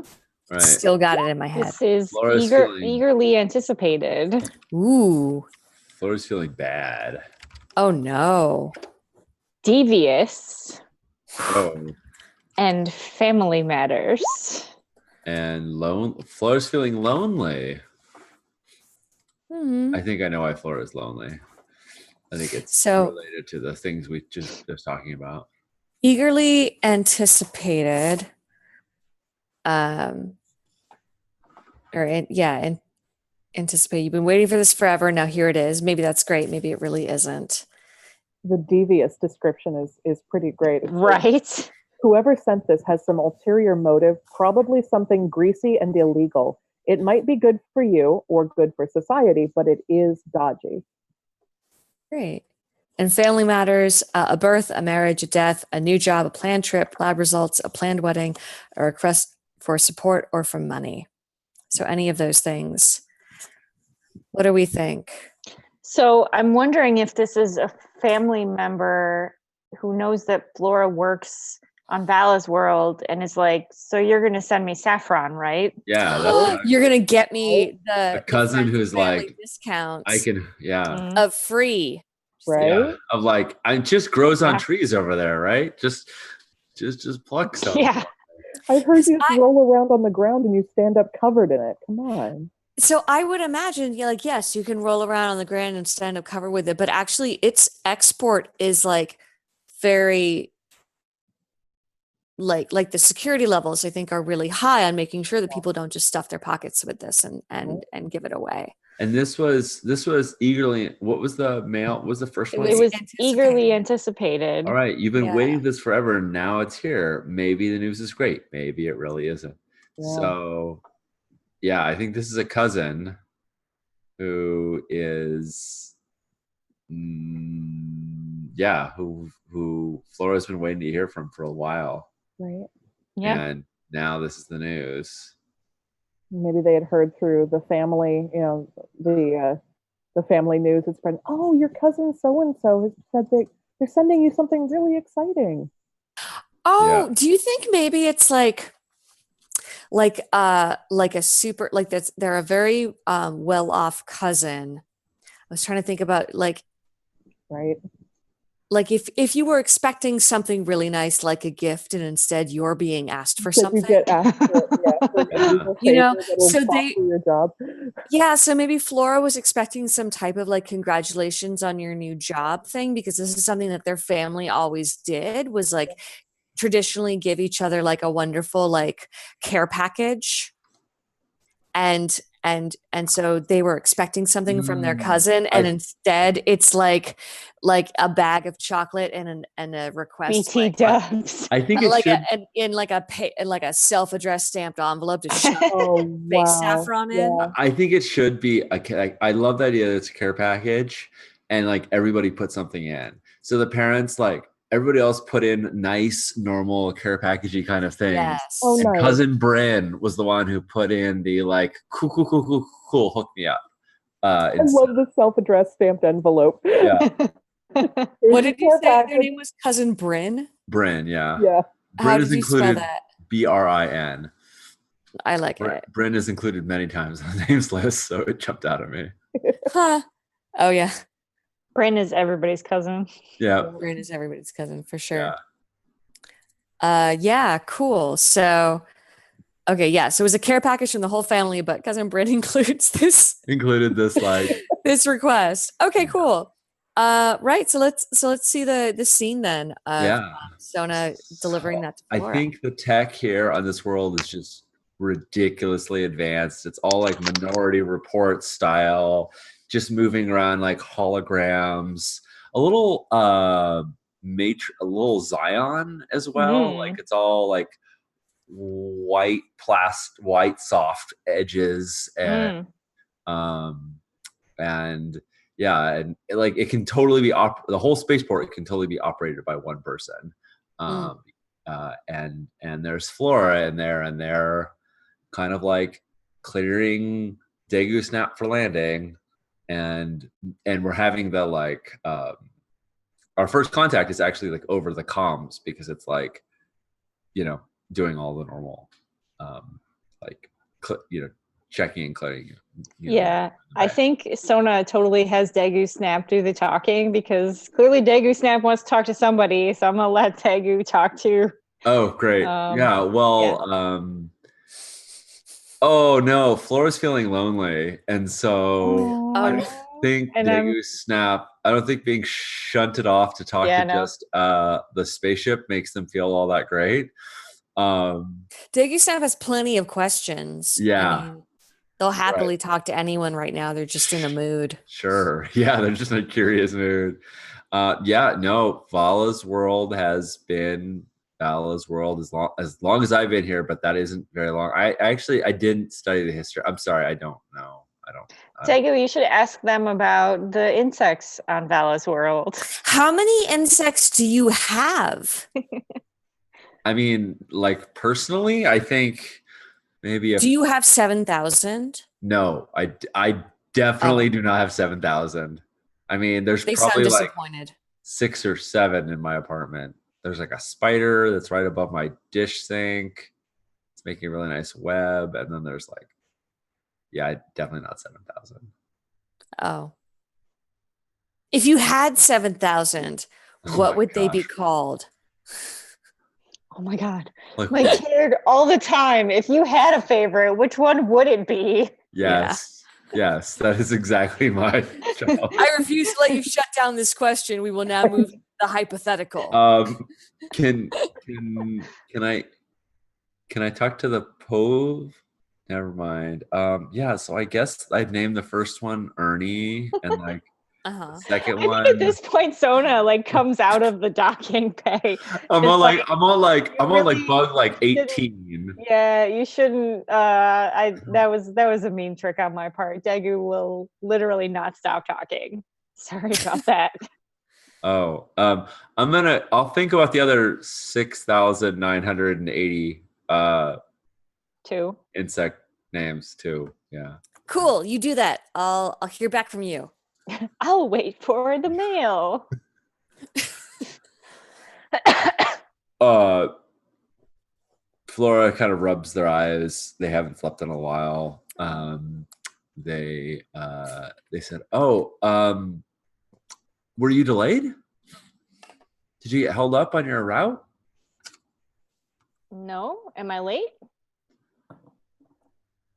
Right. Still got it in my head. This is Laura's feeling- eagerly anticipated. Ooh. Flora's feeling bad. Oh no. Devious Oh. and family matters. And Flora's feeling lonely. Hmm. I think I know why Flora's lonely. I think it's So- related to the things we just talking about. Eagerly anticipated. Anticipate. You've been waiting for this forever. Now here it is. Maybe that's great. Maybe it really isn't. The devious description is pretty great. It's like, Right? whoever sent this has some ulterior motive, probably something greasy and illegal. It might be good for you or good for society, but it is dodgy. Great. And family matters, a birth, a marriage, a death, a new job, a planned trip, lab results, a planned wedding, a request for support or for money. So any of those things. What do we think? So I'm wondering if this is a family member who knows that Flora works on Vala's world and is like, so you're going to send me saffron, right? Yeah, that's what You're going to get me A cousin friends who's and family like, discounts I can, yeah. Mhm. of free. Right? Yeah, of like, it just grows on Yeah. trees over there, right? Just pluck some. Yeah. I heard you I- roll around on the ground and you stand up covered in it. Come on. So I would imagine, yes, you can roll around on the ground and stand up cover with it, but actually its export is like very like the security levels I think are really high on making sure that people don't just stuff their pockets with this and give it away. And this was eagerly. What was the mail? What was the first one? It was anticipated. eagerly anticipated. All right, you've been Yeah. waiting this forever, and now it's here. Maybe the news is great. Maybe it really isn't. Yeah. So, yeah, I think this is a cousin who is yeah, who Flora's been waiting to hear from for a while, Right. Yeah. and now this is the news. Maybe they had heard through the family, the family news had spread. Oh, your cousin so and so has said that they're sending you something really exciting. Oh, Yeah. do you think maybe it's like a super like that's they're a very well-off cousin. I was trying to think about Right. like if you were expecting something really nice like a gift and instead you're being asked for That you something. get asked for, for an Yeah. unusual You know, favor that'll so foster your job. Yeah, so maybe Flora was expecting some type of like congratulations on your new job thing because this is something that their family always did was like traditionally give each other like a wonderful like care package. And so they were expecting something from their cousin and instead it's like a bag of chocolate and a request BT Dubs. I think it like should. in like a self-addressed stamped envelope to shove Oh, face wow. saffron in. Yeah. I think it should be I love the idea that it's a care package, and like everybody put something in. So the parents, like everybody else, put in nice, normal care packagey kind of things. Yes. Oh, And nice. cousin Bryn was the one who put in the like cool, hook me up. I love the self-addressed stamped envelope. Yeah, What did you say their name was? Cousin Bryn? Bryn. Yeah, Yeah. How Bryn is did you spell included. that? Brin. I like it. Bryn is included many times on the names list, so it jumped out at me. Huh. Oh yeah. Bryn is everybody's cousin. Yeah, Bryn is everybody's cousin for sure. yeah. Yeah, cool. So okay, yeah. So it was a care package from the whole family, but cousin Bryn includes Included this like this request. Okay, cool. Right. So let's see the scene then of yeah. Sona delivering that to I Flora. think the tech here on this world is just ridiculously advanced. It's all like Minority Report style, just moving around like holograms. A little a little Zion as well. Mhm. Like it's all like white soft edges and and yeah, and like it can totally be the whole spaceport can totally be operated by one person. And there's Flora in there, and they're kind of like clearing Daegu Snap for landing, and we're having the like our first contact is actually like over the comms because it's like doing all the normal like checking and clearing. Yeah, I think Sona totally has Daegu Snap do the talking because clearly Daegu Snap wants to talk to somebody, so I'm gonna let Daegu talk to. Oh, great. Yeah. Well, oh no, Flora's feeling lonely, and so I think Daegu Snap. I don't think being shunted off to talk to just the spaceship makes them feel all that great. Daegu Snap has plenty of questions. Yeah. I mean, they'll happily talk to anyone right now. They're just in a mood. Sure. Yeah, they're just in a curious mood. Vala's world has been Vala's world as long as I've been here, but that isn't very long. I didn't study the history. I'm sorry, I don't know. Daegu, you should ask them about the insects on Vala's world. How many insects do you have? I mean, like personally, I think maybe. Do you have 7,000? No, I definitely do not have 7,000. I mean, there's probably like 6 or 7 in my apartment. There's like a spider that's right above my dish sink. It's making a really nice web, and then there's like, definitely not 7,000. Oh, if you had 7,000, what would they be called? Oh my God. My kid all the time. If you had a favorite, which one would it be? Yes. Yeah. Yes, that is exactly my job. I refuse to let you shut down this question. We will now move to the hypothetical. Can I talk to the Pove? Never mind. So I guess I'd name the first one Ernie and like the second one. At this point, Sona like comes out of the docking bay. I'm on like bug like 18. Yeah, you shouldn't. That was a mean trick on my part. Daegu will literally not stop talking. Sorry about that. Oh, I'll think about the other 6,980 Too. insect names too. Yeah. Cool. You do that. I'll hear back from you. I'll wait for the mail. Flora kind of rubs their eyes. They haven't slept in a while. They said, "Oh, were you delayed? Did you get held up on your route?" No, am I late?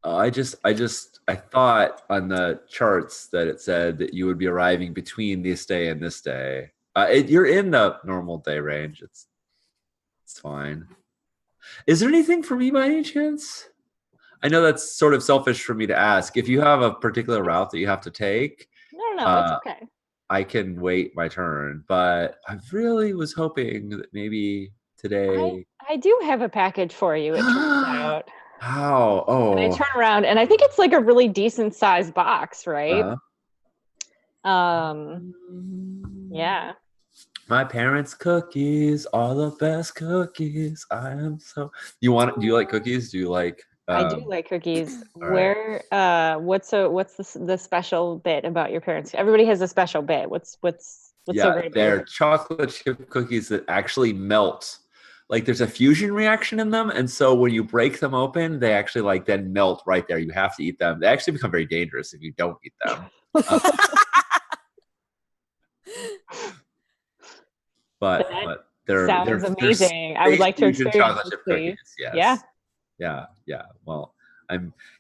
I thought on the charts that it said that you would be arriving between this day and this day. You're in the normal day range. It's fine. Is there anything for me by any chance? I know that's sort of selfish for me to ask. If you have a particular route that you have to take, No, it's okay. I can wait my turn. But I really was hoping that maybe today. I do have a package for you, it turns out. How? And I Oh. turn around and I think it's like a really decent sized box, right? Yeah. My parents' cookies are the best cookies. I am so. Do you like cookies? Do you like? I do like cookies. all right. Where what's the special bit about your parents? Everybody has a special bit. What's so great about they're your chocolate chip cookies that actually melt. Like there's a fusion reaction in them, and so when you break them open, they actually like then melt right there. You have to eat them. They actually become very dangerous if you don't eat them. But they're sounds amazing. I would like to experience chocolate this, chip please. cookies. Yes. Yeah. Well,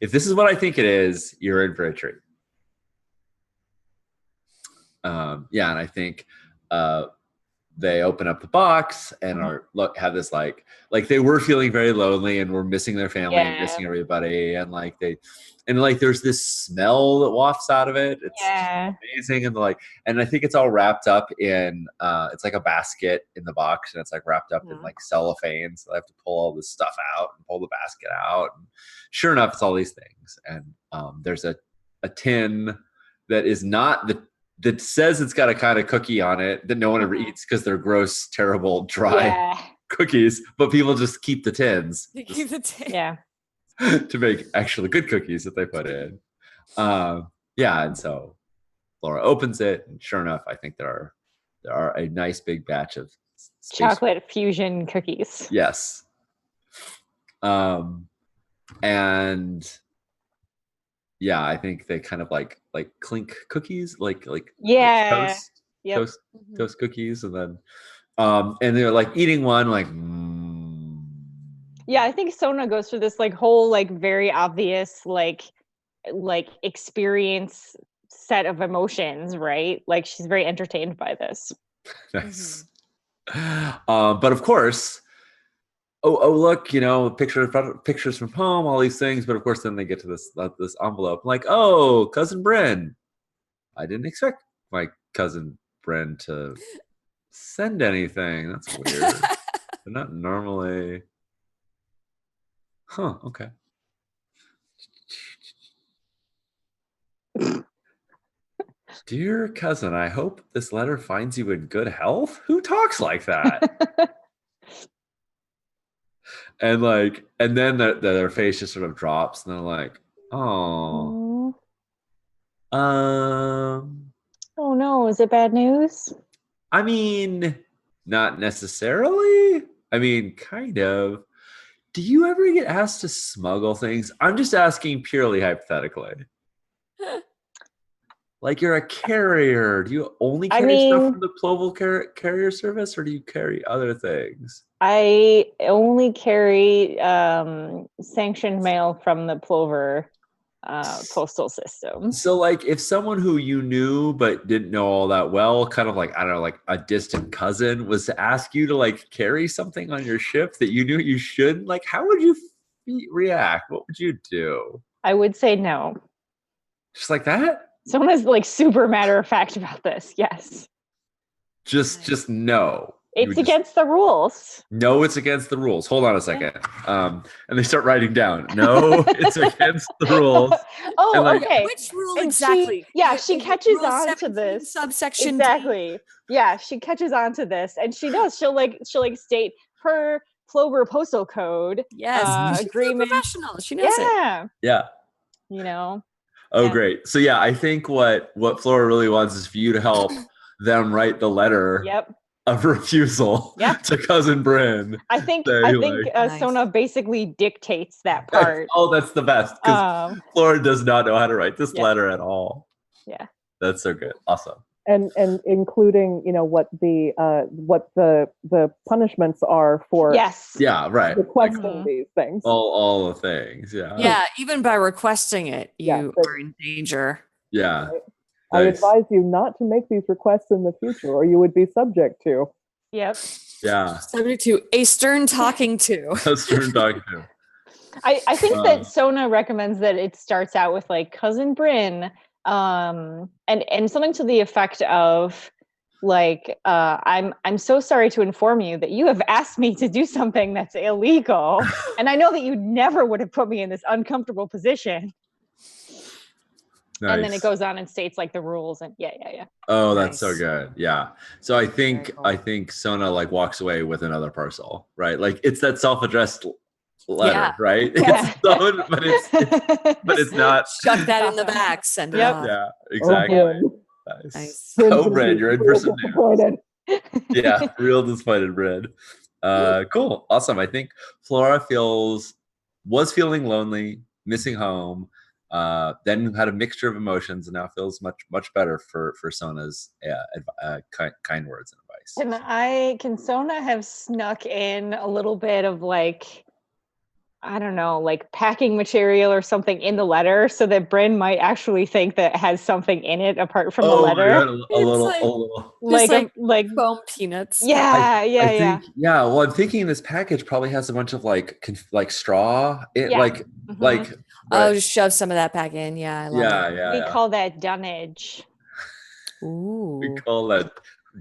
if this is what I think it is, you're in for a treat. And I think they open up the box and have this like they were feeling very lonely and were missing their family and missing everybody, and there's this smell that wafts out of it. It's amazing, and I think it's all wrapped up in it's like a basket in the box, and it's like wrapped up in like cellophane, so I have to pull all this stuff out and pull the basket out, and sure enough it's all these things, and there's a tin that is not that says it's got a kind of cookie on it that no one ever eats because they're gross, terrible, dry cookies, but people just keep the tins. You keep the tin. Yeah. To make actually good cookies that they put in. And so Laura opens it, and sure enough, I think there are a nice big batch of chocolate fusion cookies. Yes. And I think they kind of like clink cookies, like toast cookies, and then and they're like eating one like. Yeah, I think Sona goes through this like whole like very obvious like experience set of emotions, right? Like she's very entertained by this. Nice. But of course, look, pictures from home, all these things. But of course, then they get to this envelope, like, oh, cousin Bryn. I didn't expect my cousin Bryn to send anything. That's weird. They're not normally. Huh, okay. Dear cousin, I hope this letter finds you in good health. Who talks like that? And then their face just sort of drops, and they're like, oh. Oh no, is it bad news? I mean, not necessarily. I mean, kind of. Do you ever get asked to smuggle things? I'm just asking purely hypothetically. Like you're a carrier. Do you only carry stuff from the Plovel carrier service, or do you carry other things? I only carry sanctioned mail from the Plover postal system. So like if someone who you knew but didn't know all that well, kind of like, I don't know, like a distant cousin was to ask you to like carry something on your ship that you knew you shouldn't, like how would you react? What would you do? I would say no. Just like that? Someone is like super matter of fact about this. Yes. Just no. You would It's just- against the rules. No, it's against the rules. Hold on a second. And they start writing down. No, it's against the rules. Oh, And, like- okay. Which rule And exactly? she Is it catches Rule on to 17, this. subsection D? Exactly. Yeah, she catches on to this, and she does. She'll state her Clover postal code. Yes, she's agreement. a professional. She knows it. Yeah, Yeah. you know. Oh, Yeah. great. So yeah, I think what Flora really wants is for you to help them write the letter Yep. of refusal Yep. to cousin Bryn. I think Say, Nice. Sona basically dictates that part. Oh, that's the best because Um, Flora does not know how to write this Yeah. letter at all. Yeah. That's so good. Awesome. And including, what the punishments are for yes. Yeah, right. requesting Mhm. these things. All the things. Yeah. Yeah, even by requesting it, Yeah, you but- are in danger. Yeah. I Nice. advise you not to make these requests in the future, or you would be subject to. Yep. Yeah. Subject to a stern talking to. That's turn talking to. I think Um, that Sona recommends that it starts out with like cousin Bryn, and something to the effect of like I'm so sorry to inform you that you have asked me to do something that's illegal, and I know that you never would have put me in this uncomfortable position. Nice. And then it goes on and states like the rules and yeah. Oh, that's so Nice. good. Yeah. So I think cool. Sona like walks away with another parcel, right? Like it's that self-addressed letter, Yeah. right? Yeah. It's so, but it's not. Chuck that in the back. Send it Yep. off. Yeah, exactly. Oh, Bryn. Nice. Nice. Bryn's Oh, gonna Bryn, be you're in real for some news. disappointed. Yeah, real disappointed, Bryn. Cool, awesome. I think Flora was feeling lonely, missing home. Then had a mixture of emotions, and now feels much better for Sona's kind words and advice. Can Sona have snuck in a little bit of like, I don't know, like packing material or something in the letter so that Bryn might actually think that it has something in it apart from the Oh my letter? God, a It's little, like- a little. Like Foam peanuts. yeah, yeah. I think, yeah. Well, I'm thinking this package probably has a bunch of like straw. Yeah. Like Mhm. Oh, right. just shove some of that back in. Yeah, I love yeah, it. yeah. We yeah. call that dunnage. Ooh. We call that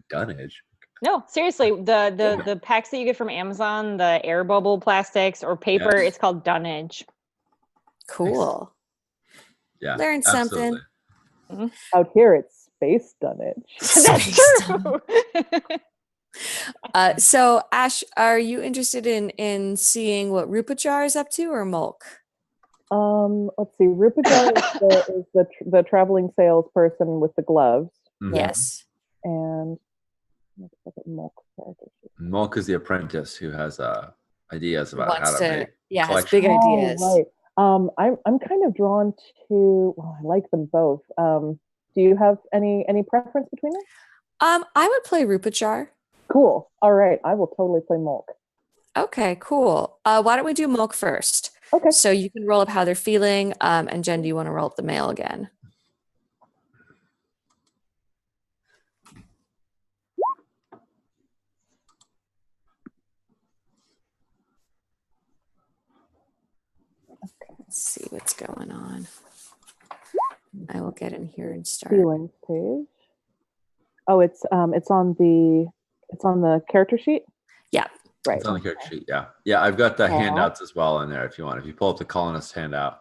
dunnage. No, seriously, the packs that you get from Amazon, the air bubble plastics or paper, it's called dunnage. Cool. Yeah, Learn something. absolutely. Out here, it's space dunnage. That's Space true. So Ash, are you interested in seeing what Rupajar is up to, or Mulk? Let's see. Rupajar is the traveling salesperson with the gloves, Mhm. Yes. and let's look at Mulk's character sheet. Mulk is the apprentice who has ideas about Wants how to make. has collection. big ideas. Oh, right. I'm kind of drawn to. Well, I like them both. Do you have any preference between them? I would play Rupajar. Cool. All right. I will totally play Mulk. Okay, cool. Why don't we do Mulk first? Okay. So you can roll up how they're feeling. And Jen, do you want to roll up the mail again? Let's see what's going on. I will get in here and start. Feelings page. Oh, it's on the character sheet. Yeah. Right. It's on the character sheet. Yeah, yeah. I've got the Aw. handouts as well in there if you want. If you pull up the colonist handout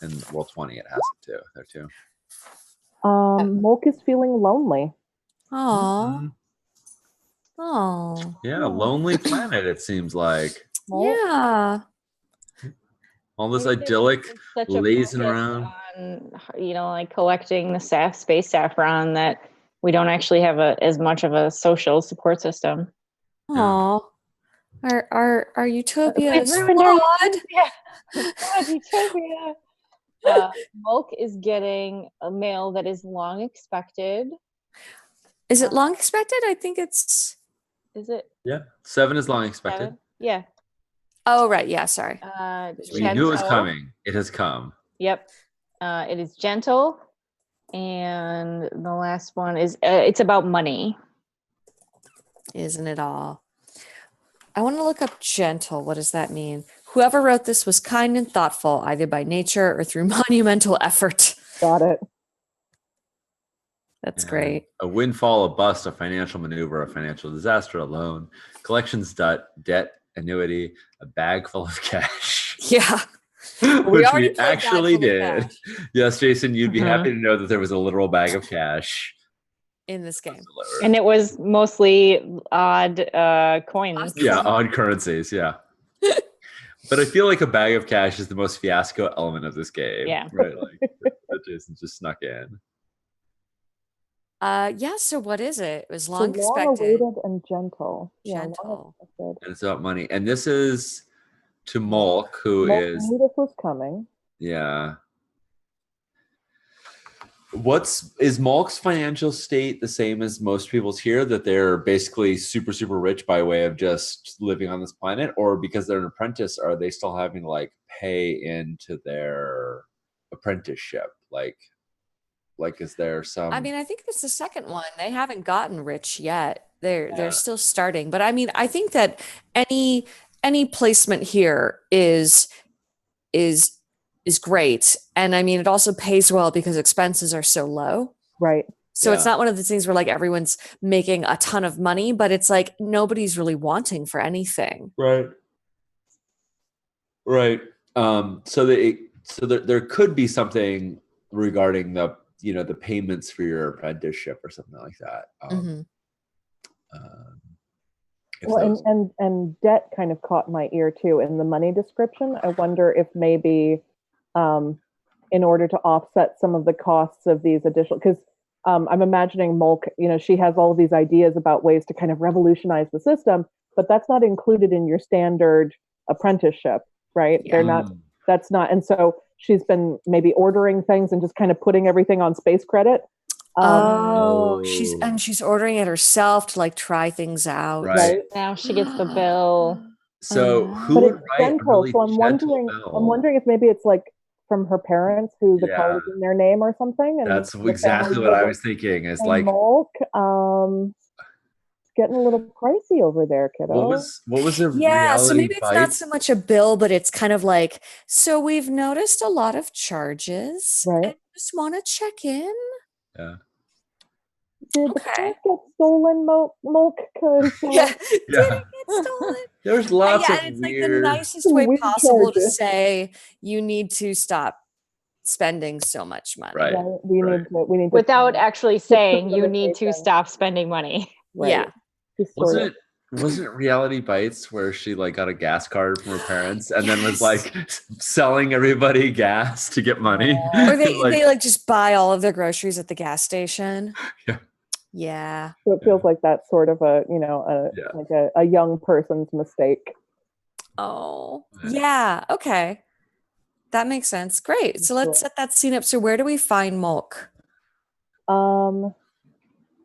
in Roll 20, it has it too. There too. Mulk is feeling lonely. Oh. Mhm. Oh. Yeah, lonely planet. It seems like Yeah. all this Maybe there's idyllic such a lazing focus around. on, like collecting the space saffron that we don't actually have as much of a social support system. Oh. Our utopia We've is ruined our flawed. God, utopia. Mulk is getting a mail that is long expected. Is it long expected? I think it's. Is it 7 is long expected. 7? Yeah. Oh, right. Yeah. Sorry. We knew it was gentle. coming. It has come. Yep. It is gentle. And the last one is it's about money. Isn't it all? I want to look up gentle. What does that mean? Whoever wrote this was kind and thoughtful, either by nature or through monumental effort. Got it. That's And great. A windfall, a bust, a financial maneuver, a financial disaster, a loan, collections debt, annuity, a bag full of cash. Yeah. Which already we played actually Bag Full of did. Yes, Jason, you'd be Mhm. happy to know that there was a literal bag of cash In this game. delivered. And it was mostly odd coins. Yeah, odd currencies, yeah. But I feel like a bag of cash is the most fiasco element of this game. Yeah. Right? Like that Jason just snuck in. Yeah, so what is it? It was So long long expected. awaited and gentle. Yeah, long Gentle. expected. And it's about money. And this is to Mulk, who Mulk is knew this was coming. yeah. Is Mulk's financial state the same as most people's here, that they're basically super, super rich by way of just living on this planet? Or because they're an apprentice, are they still having to like pay into their apprenticeship? Like is there some I mean, I think it's the second one. They haven't gotten rich yet. They're Yeah. still starting. But I mean, I think that any placement here is great. And I mean, it also pays well because expenses are so low. Right. So it's Yeah. not one of those things where like everyone's making a ton of money, but it's like nobody's really wanting for anything. Right. Right. So there could be something regarding the payments for your apprenticeship or something like that. Mhm. If Well, those- and debt kind of caught my ear too in the money description. I wonder if maybe in order to offset some of the costs of these additional, because I'm imagining Mulk, she has all of these ideas about ways to kind of revolutionize the system, but that's not included in your standard apprenticeship, right? Yeah. They're not, that's not, and so she's been maybe ordering things and just kind of putting everything on space credit. Oh, Oh. she's ordering it herself to like try things out. Right. Now she gets the bill. So who But would it's write a gentle, really so I'm gentle wondering. bill? I'm wondering if maybe it's like from her parents, who the Yeah. card is in their name or something. And That's the family exactly what I doesn't was thinking. Is pay like Mulk. It's getting a little pricey over there, kiddo. what was the Yeah, so reality maybe it's not bites? so much a bill, but it's kind of like, so we've noticed a lot of charges Right. and just want to check in. Yeah. Did the Okay. stuff get stolen, Mulk? Because Yeah, did Yeah. it get stolen? There's lots Yeah, of and it's like the weird. nicest way weird possible to charges. say you need to stop spending so much money. Right. we right. need to Without actually saying you need to limitation. stop spending money. Right. Yeah. Just sort of- Wasn't it Reality Bites where she like got a gas card from her parents and then was Yes. like selling everybody gas to get money? Or they Like, they like just buy all of their groceries at the gas station. Yeah. Yeah. So it feels like that's sort of a Yeah. like a young person's mistake. Oh. Yeah. Yeah. Okay. That makes sense. Great. So let's Cool. set that scene up. So where do we find Mulk? I'm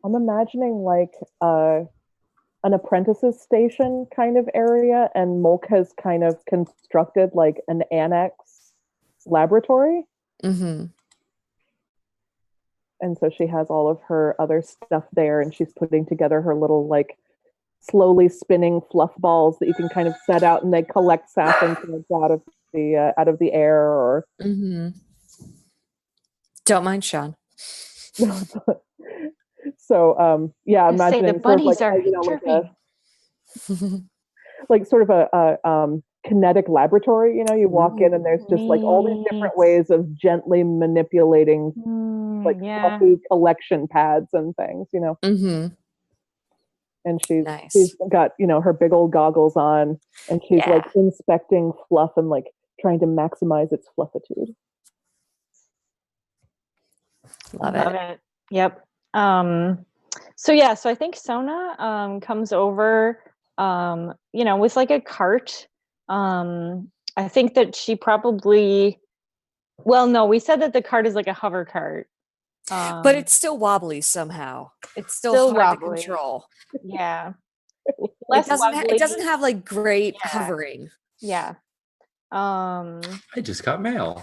imagining like an apprentices station kind of area, and Mulk has kind of constructed like an annex laboratory, Mm-hmm. and so she has all of her other stuff there, and she's putting together her little like slowly spinning fluff balls that you can kind of set out, and they collect saplings out of the air, or Mm-hmm. Don't mind Sean. so yeah, Just say imagining the sort of bunnies like, are chirping. Like sort of a kinetic laboratory. You walk in and there's just like all these different Neat. ways of gently manipulating like Yeah. fluffy collection pads and things. Mm-hmm. And she's Nice. got her big old goggles on, and she's Yeah. like inspecting fluff and like trying to maximize its fluffitude. Love Love it. it. Yep. So I think Sona comes over with like a cart. I think that she probably we said that the cart is like a hover cart. But it's still wobbly somehow. It's still, Still hard wobbly. to control. yeah. It Less doesn't doesn't wobbly. have like great Yeah. hovering. Yeah. I just got mail.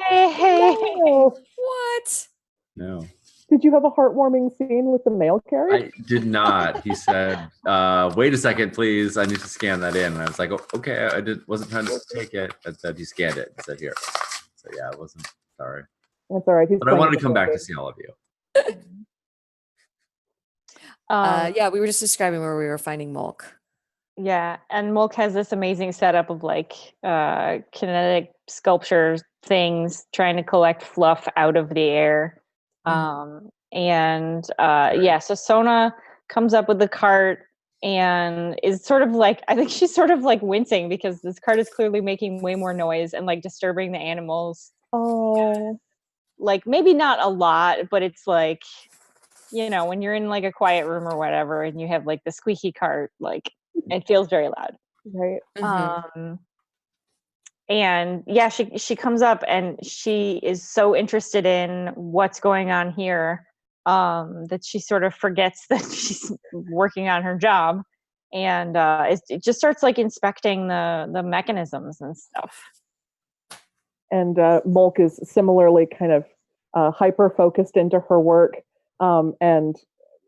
Hey. Oh, What? No, did you have a heartwarming scene with the mail carrier? I did not. He said, "Wait a second, please. I need to scan that in." And I was like, oh, "Okay, wasn't trying to take it." I said he scanned it. I said, "Here." So yeah, I wasn't sorry, That's all right. He's but I wanted playing to come back to with see all of you. Yeah, we were just describing where we were finding Mulk. Yeah, and Mulk has this amazing setup of like kinetic sculpture things trying to collect fluff out of the air. So Sona comes up with the cart and is sort of like, I think she's sort of like wincing because this cart is clearly making way more noise and like disturbing the animals. Oh, Like maybe not a lot, but it's like, when you're in like a quiet room or whatever and you have like the squeaky cart, like it feels very loud. right. And yeah, she comes up and she is so interested in what's going on here that she sort of forgets that she's working on her job, and it just starts like inspecting the mechanisms and stuff. And Mulk is similarly kind of hyper focused into her work, and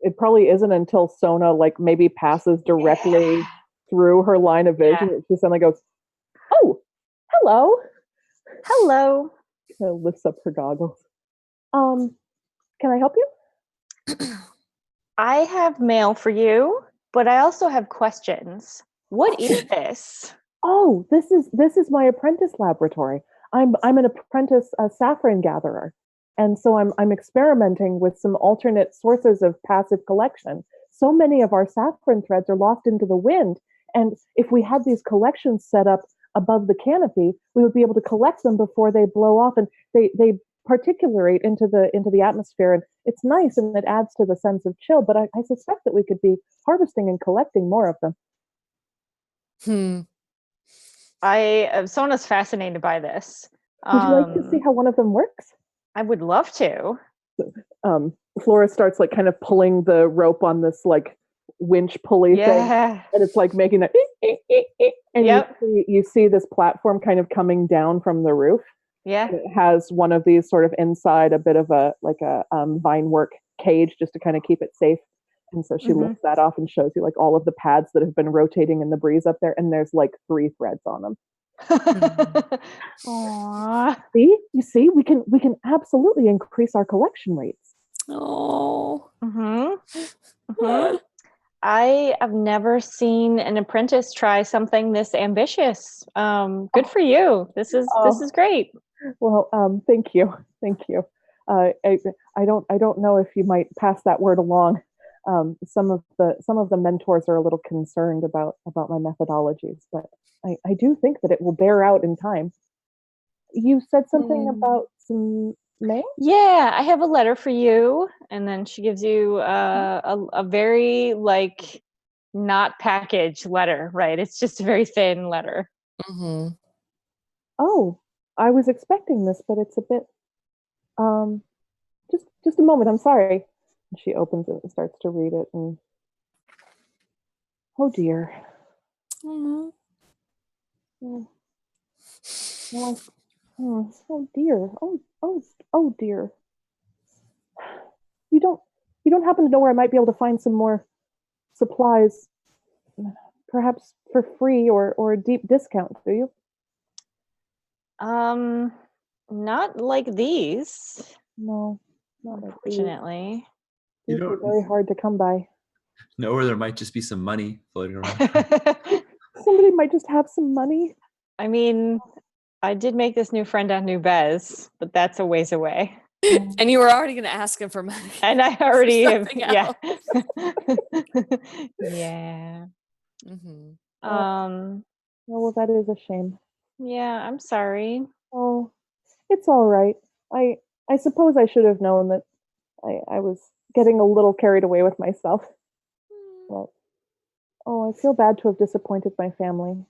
it probably isn't until Sona like maybe passes directly through her line of vision that she suddenly goes, "Oh, hello." Hello. Kind of lifts up her goggles. Can I help you? I have mail for you, but I also have questions. What is this? Oh, this is my apprentice laboratory. I'm an apprentice saffron gatherer, and so I'm experimenting with some alternate sources of passive collection. So many of our saffron threads are lost into the wind, and if we had these collections set up above the canopy, we would be able to collect them before they blow off, and they particulate into the atmosphere, and it's nice and it adds to the sense of chill. But I suspect that we could be harvesting and collecting more of them. Sona's fascinated by this. Would you like to see how one of them works? I would love to. Flora starts like kind of pulling the rope on this like winch pulley thing, and it's like making that and you see this platform kind of coming down from the roof. It has one of these sort of inside a bit of a vine work cage just to kind of keep it safe. And so she lifts that off and shows you like all of the pads that have been rotating in the breeze up there, and there's like 3 threads on them. Aww. You see, we can absolutely increase our collection rates. Oh. I have never seen an apprentice try something this ambitious. Good for you. This is great. Well, thank you. I don't know if you might pass that word along. Some of the mentors are a little concerned about my methodologies, but I do think that it will bear out in time. You said something about some mail? Yeah, I have a letter for you. And then she gives you a very like not packaged letter, right? It's just a very thin letter. Oh, I was expecting this, but it's a bit just a moment, I'm sorry. She opens it and starts to read it, and oh dear. Oh dear. Oh dear. You don't happen to know where I might be able to find some more supplies, perhaps for free or a deep discount, do you? Not like these. No, not like these. Unfortunately. These are very hard to come by. No, or there might just be some money floating around. Somebody might just have some money. I mean, I did make this new friend on New Bez, but that's a ways away. And you were already going to ask him for money. And I already have. Yeah. Yeah. Well, that is a shame. Yeah, I'm sorry. Oh, it's all right. I suppose I should have known that I was getting a little carried away with myself. But, I feel bad to have disappointed my family.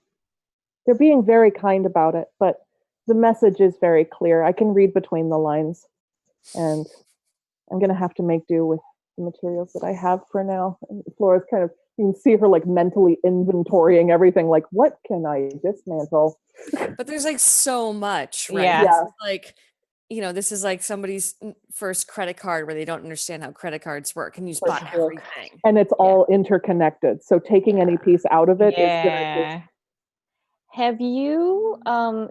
They're being very kind about it, but the message is very clear. I can read between the lines, and I'm going to have to make do with the materials that I have for now. And Flora's kind of, you can see her like mentally inventorying everything, like, what can I dismantle? But there's like so much, right? Yeah. This is like, this is like somebody's first credit card where they don't understand how credit cards work, and you just bought everything. And it's all interconnected. So taking any piece out of it is Yeah. Have you,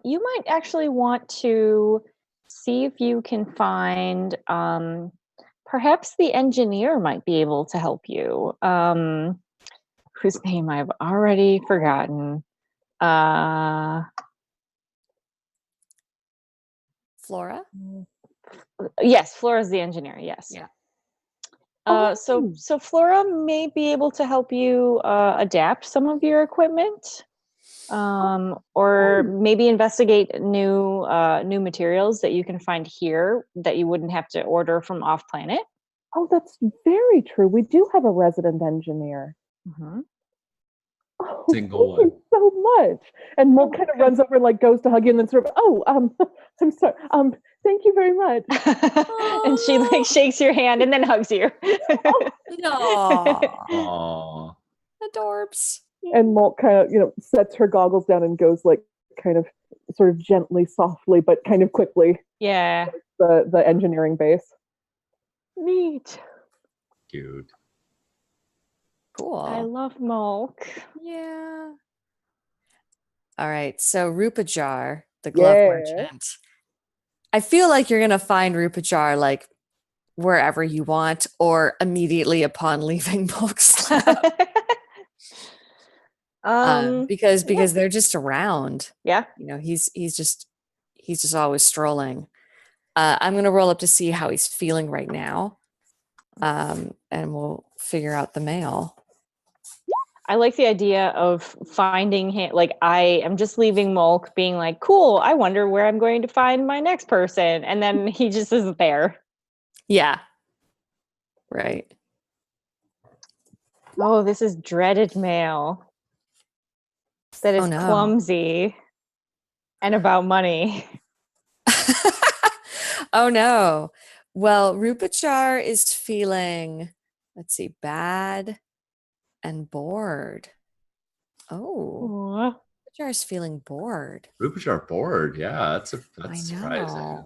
you might actually want to see if you can find perhaps the engineer might be able to help you. Whose name I've already forgotten. Flora? Yes, Flora's the engineer. Yes. Yeah. So Flora may be able to help you adapt some of your equipment, or maybe investigate new materials that you can find here that you wouldn't have to order from off planet. Oh, that's very true. We do have a resident engineer. Mm-hmm. Oh, Single thank you so much. And Molt kind of runs over and like goes to hug you and then sort of, I'm sorry. Thank you very much. And she like shakes your hand and then hugs you. No. Aw. Adorbs. And Molt kind of, sets her goggles down and goes like kind of sort of gently, softly, but kind of quickly Yeah. the engineering base. Neat. Cute. Cool. I love Mulk. Yeah. All right. So Rupajar, the glove merchant. I feel like you're gonna find Rupajar like wherever you want or immediately upon leaving Mulk's lab. Because they're just around. Yeah. He's just always strolling. I'm gonna roll up to see how he's feeling right now. And we'll figure out the mail. I like the idea of finding him. Like, I am just leaving Mulk being like, cool, I wonder where I'm going to find my next person. And then he just isn't there. Yeah. Right. Oh, this is dreaded mail. That is clumsy and about money. Oh no. Well, Rupajar is feeling, let's see, bad and bored. Oh. Rupajar is feeling bored. Rupajar bored. Yeah, that's surprising.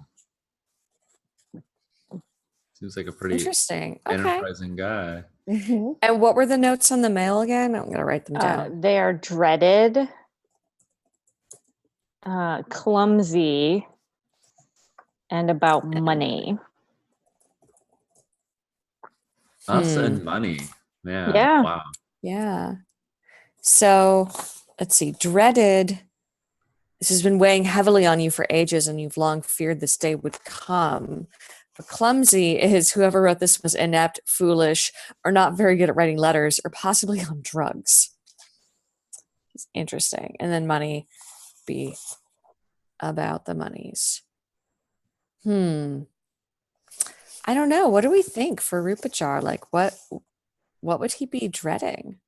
Seems like a pretty interesting, enterprising guy. Mm-hmm. And what were the notes on the mail again? I'm gonna write them down. They are dreaded, clumsy, and about money. Us and money. Man. Yeah. Wow. Yeah. So let's see. Dreaded. This has been weighing heavily on you for ages, and you've long feared this day would come. But clumsy is whoever wrote this was inept, foolish, or not very good at writing letters, or possibly on drugs. It's interesting. And then money be about the monies. I don't know. What do we think for Rupajar? Like, what would he be dreading?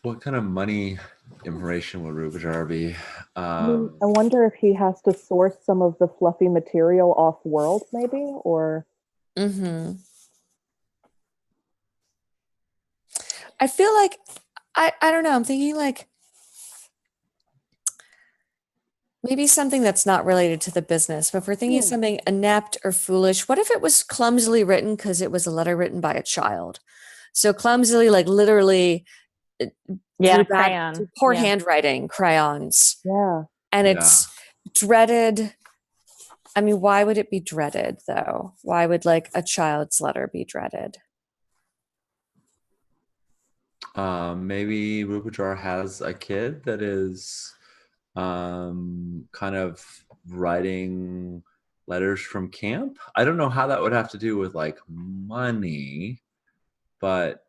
What kind of money information would Rupajar be? I wonder if he has to source some of the fluffy material off world, maybe, or. I feel like I don't know. I'm thinking like maybe something that's not related to the business. But if we're thinking something inept or foolish, what if it was clumsily written because it was a letter written by a child? So clumsily, like literally. Crayon. Poor handwriting, crayons. Yeah. And it's dreaded. I mean, why would it be dreaded though? Why would like a child's letter be dreaded? Maybe Rupajar has a kid that is kind of writing letters from camp. I don't know how that would have to do with like money, but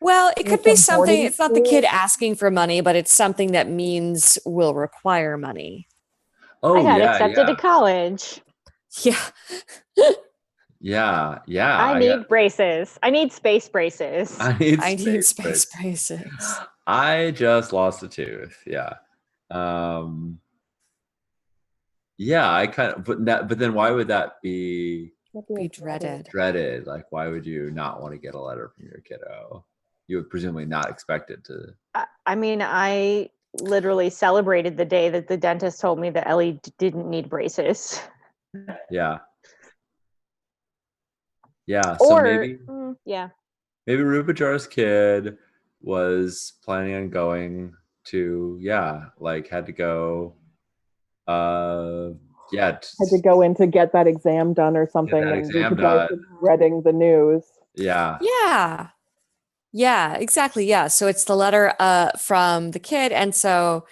well, it could be something. It's not the kid asking for money, but it's something that means will require money. Oh, I got accepted to college. Yeah. Yeah. I need braces. I need space braces. I need space braces. I just lost a tooth. Yeah. Yeah, I kind of, but then why would that be dreaded? Dreaded. Like, why would you not want to get a letter from your kiddo? You would presumably not expect it to. I mean, I literally celebrated the day that the dentist told me that Ellie didn't need braces. Yeah. Yeah. So maybe yeah. Maybe Rupajar's kid was planning on going to had to go Had to go in to get that exam done or something, that and exam Rupajar was reading the news. Yeah. Yeah, exactly. Yeah. So it's the letter from the kid. And so,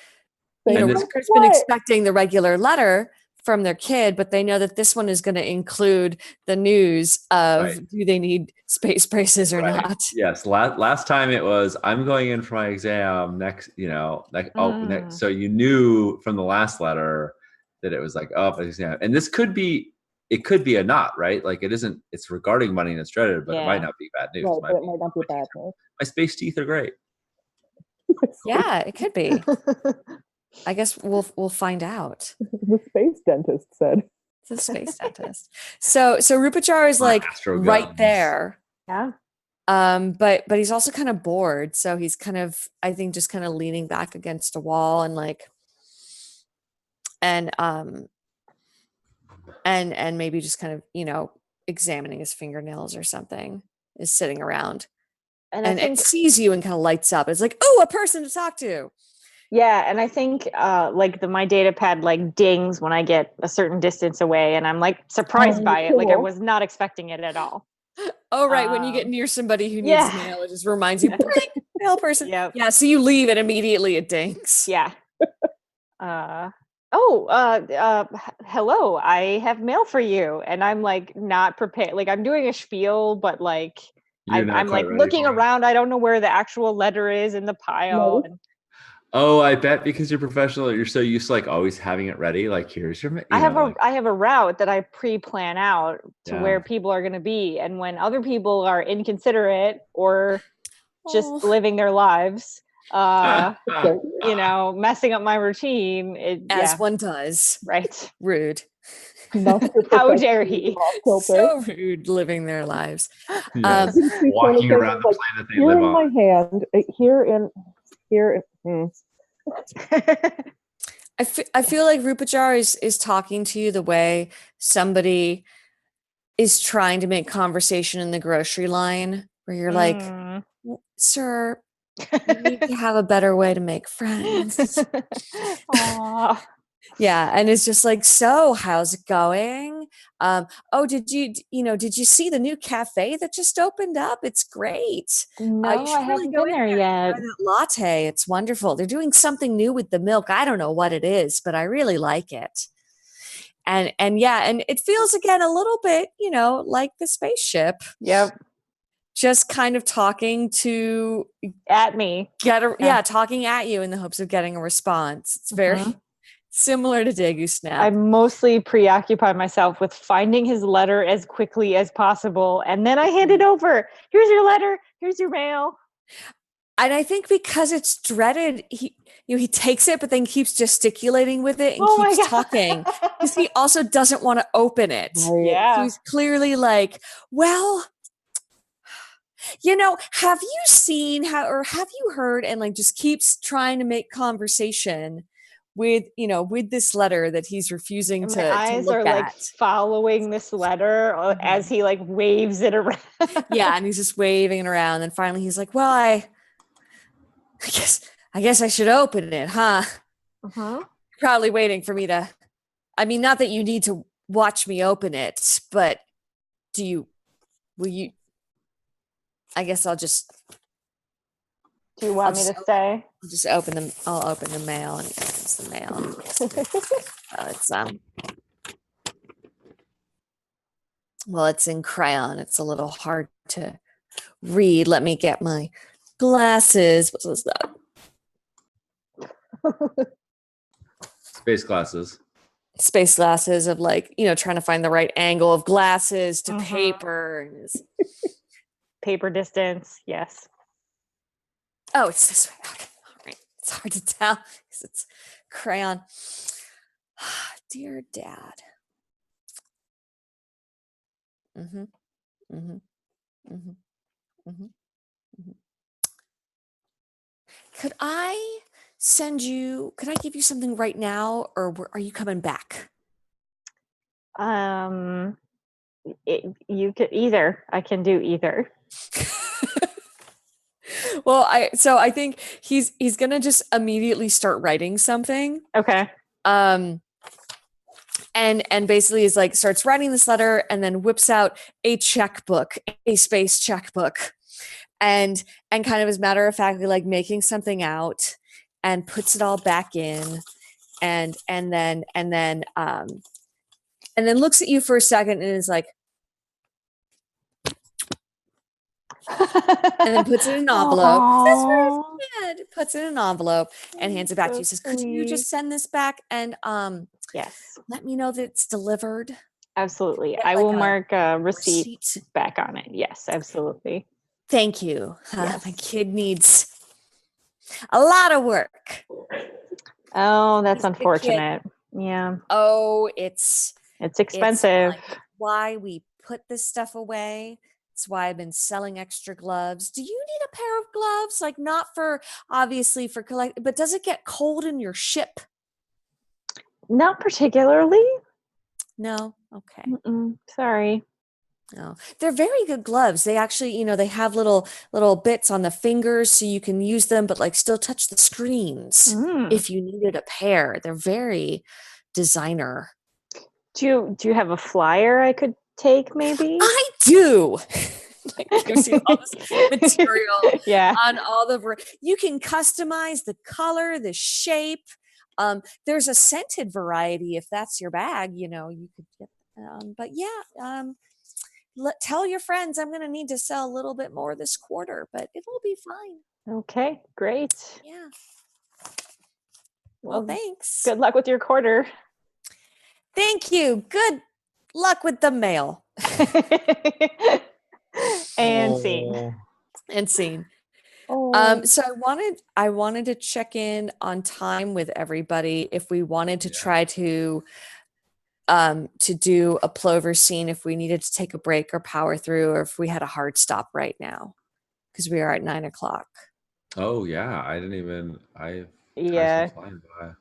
Rutger's been expecting the regular letter from their kid, but they know that this one is going to include the news of do they need space braces or not? Yes. Last time it was, I'm going in for my exam next, next. So you knew from the last letter that it was like, oh, exam. And this could be, it could be a not, right? Like it isn't, it's regarding money and it's dreaded, but it might not be bad news. Right, but it might not be bad news. My space teeth are great. Yeah, it could be. I guess we'll find out. The space dentist said. The space dentist. So Rupajar is like right there. Yeah. But he's also kind of bored. So he's kind of, I think, just kind of leaning back against a wall and and maybe just kind of, examining his fingernails or something, is sitting around. And it sees you and kind of lights up. It's like, oh, a person to talk to. Yeah, and I think my data pad dings when I get a certain distance away, and I'm surprised by it. Like I was not expecting it at all. Oh, right. When you get near somebody who needs mail, it just reminds you, mail person. Yep. Yeah. So you leave and immediately it dings. Yeah. Hello, I have mail for you. And I'm not prepared. I'm doing a spiel, but I'm looking around. I don't know where the actual letter is in the pile. No. Oh, I bet because you're professional, you're so used to always having it ready. Here's your. I have a route that I pre-plan out to where people are going to be, and when other people are inconsiderate or just living their lives, messing up my routine, as one does. Right. Rude. How dare he? So rude, living their lives. Walking around the planet they live on. Here in my hand, here. I feel like Rupajar is talking to you the way somebody is trying to make conversation in the grocery line, where you're like, sir, you need to have a better way to make friends. Yeah, and it's just like, so how's it going? Did you see the new cafe that just opened up? It's great. No, I haven't been there yet. That latte, it's wonderful. They're doing something new with the milk. I don't know what it is, but I really like it. And it feels again a little bit, like the spaceship. Yep. Just kind of talking at me. Talking at you in the hopes of getting a response. It's very similar to Daegu Snap. I mostly preoccupy myself with finding his letter as quickly as possible, and then I hand it over. Here's your letter. Here's your mail. And I think because it's dreaded, he takes it, but then keeps gesticulating with it and keeps talking because he also doesn't want to open it. Yeah, so he's clearly like, well, have you seen or have you heard? And just keeps trying to make conversation with this letter that he's refusing to look at. My eyes are following this letter as he waves it around. Yeah, and he's just waving it around. And finally he's like, well, I guess I should open it, huh? Probably waiting for me to, not that you need to watch me open it, but will you, I guess I'll just. Do you want me to stay? I'll just open them. I'll open the mail, and he opens the mail. It's in crayon. It's a little hard to read. Let me get my glasses. What was that? Space glasses. Space glasses of trying to find the right angle of glasses to paper. Paper distance. Yes. Oh, it's this way. Okay. All right. It's hard to tell because it's crayon. Dear Dad. Could I give you something right now, or are you coming back? You could either. I can do either. Well, I think he's gonna just immediately start writing something. Okay. And basically is like starts writing this letter and then whips out a checkbook, a space checkbook, and kind of as matter of factly like making something out and puts it all back in and then looks at you for a second and is like, and then puts it in an envelope. That's what I said. Puts it in an envelope and hands it back to you. Says, "Could you just send this back and Yes, let me know that it's delivered?" absolutely. Get I like will a mark a receipt receipt. back on it. Yes, absolutely. Thank you. Yes. My kid needs a lot of work. Oh, that's He's a good kid. unfortunate. Yeah, Oh, it's expensive. like why we put this stuff away. It's why I've been selling extra gloves. Do you need a pair of gloves? Like not for obviously for collect, but does it get cold in your ship? Not particularly. No. Okay. Sorry. No, they're very good gloves. They actually, they have little bits on the fingers so you can use them, but like still touch the screens if you needed a pair. They're very designer. Do you have a flyer I could take maybe? I do. Like gives you all this material Yeah. on all you can customize the color, the shape. There's a scented variety if that's your bag, you could get but yeah, tell your friends I'm going to need to sell a little bit more this quarter, but it will be fine. Okay, great. Yeah. Well, thanks. Good luck with your quarter. Thank you. Good luck with the mail. And scene. And scene. Oh. So I wanted to check in on time with everybody if we wanted to try to do a plover scene, if we needed to take a break or power through, or if we had a hard stop right now because we are at 9:00. Oh yeah, I didn't even. Yeah. Flying by.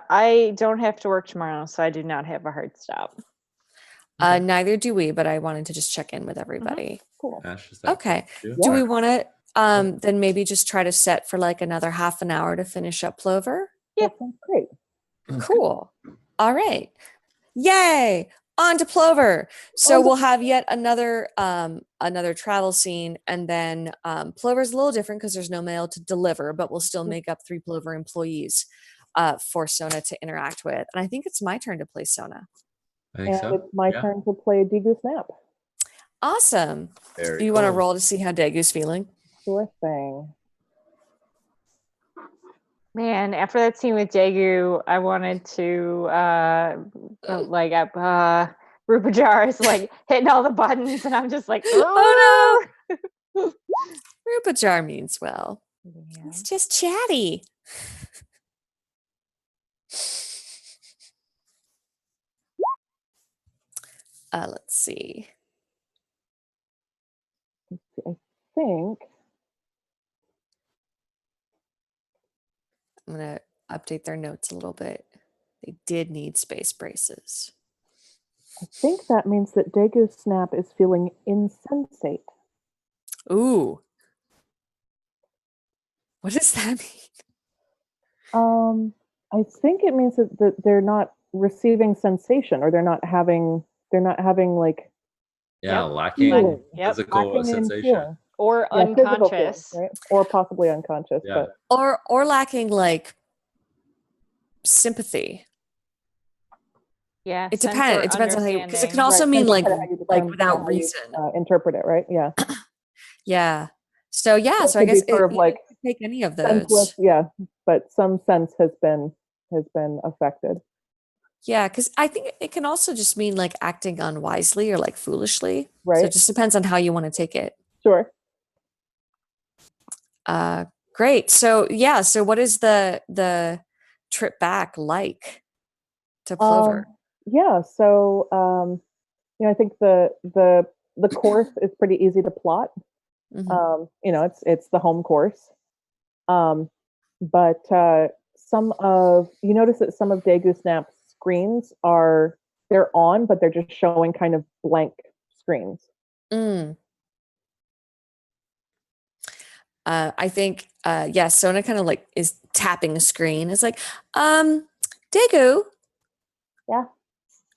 I don't have to work tomorrow, so I do not have a hard stop. Neither do we, but I wanted to just check in with everybody. Cool. Ash, is that Okay. cool? Do we want to then maybe just try to set for like another half an hour to finish up Plover? Yeah. That sounds great. Cool. All right. Yay. On to Plover. So we'll have yet another travel scene, and then Plover's a little different because there's no mail to deliver, but we'll still make up 3 Plover employees for Sona to interact with. And I think it's my turn to play Sona. I think so. It's my turn to play Degus Snap. Awesome. Very Do you want to cool. roll to see how Dagu's feeling? Sure thing. Man, after that scene with Daegu, I wanted to Rupajar is like hitting all the buttons, and I'm just like, oh no. Rupajar means well. Yeah. He's just chatty. Let's see. I think I'm going to update their notes a little bit. They did need space braces. I think that means that Degus Snap is feeling insensate. Ooh. What does that mean? I think it means that they're not receiving sensation, or they're not having like lacking feeling. physical Lacking in sensation. feeling. or Physical feelings, unconscious. right? Or possibly unconscious. Yeah. But Or lacking like sympathy. Yeah, It sense depends. or It depends on how you, because it understanding. can also right, mean depends like on how you define- without how you, reason. interpret it, right? Yeah. Yeah. So yeah. It So I could be guess sort of like could take any of senseless, those. yeah, but some sense has been affected. Yeah, because I think it can also just mean like acting unwisely or like foolishly. Right. So it just depends on how you want to take it. Sure. Great. So yeah. So what is the trip back like to Plover? Yeah. So I think the course is pretty easy to plot. Mhm. It's the home course. But you notice that some of Degus Snap's screens they're on, but they're just showing kind of blank screens. I think, yeah, Sona kind of like is tapping a screen. It's like, Daegu, Yeah.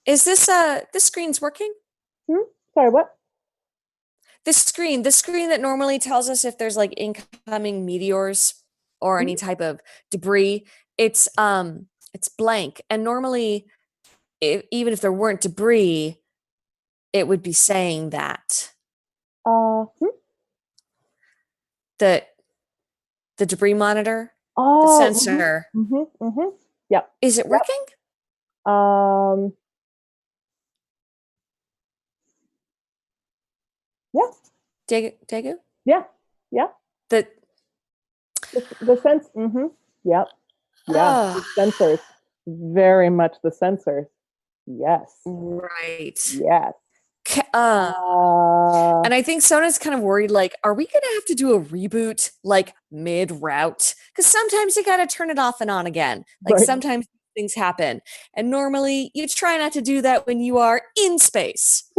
is this screen's working? Sorry, what? The screen that normally tells us if there's like incoming meteors or any type of debris, it's blank. And normally, even if there weren't debris, it would be saying that the debris monitor, the Oh, sensor, Yep. is it working? Yeah. Daegu? Yeah. The The sense. Yep. Yeah. The sensors. Very much the sensors. Yes. right. Yes. And I think Sona's kind of worried, like, are we going to have to do a reboot like mid route? Because sometimes you got to turn it off and on again. Like Right. sometimes things happen. And normally you try not to do that when you are in space.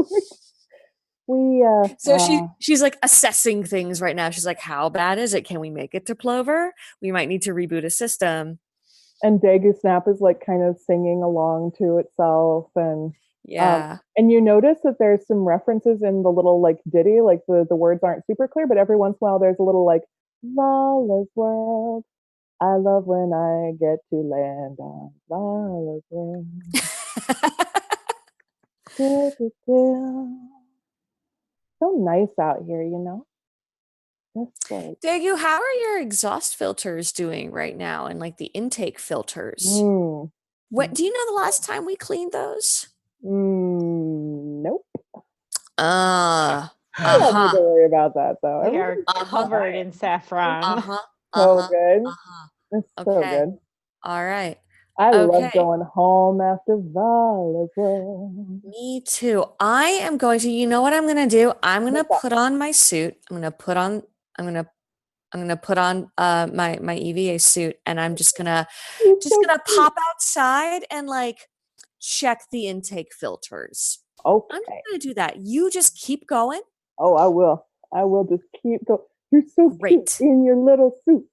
So she's like assessing things right now. She's like, how bad is it? Can we make it to Plover? We might need to reboot a system. And Daegu Snap is like kind of singing along to itself, and yeah. And you notice that there's some references in the little like ditty, like the words aren't super clear, but every once in a while there's a little like Vala's world. I love when I get to land on Vala's world. So nice out here, you know. That's like, Daegu, how are your exhaust filters doing right now, and like the intake filters? What do you know the last time we cleaned those? Nope. I don't need to worry about that though. We are covered in saffron. So good. It's so Okay. good. All right. I love going home after Vala's world. Me too. I am going to, you know what I'm going to do? I'm going to put on my suit. I'm going to put on my EVA suit, and I'm just going to pop outside and like check the intake filters. Okay. I'm just going to do that. You just keep going. Oh, I will. I will just keep going. You're so Great. cute in your little suit.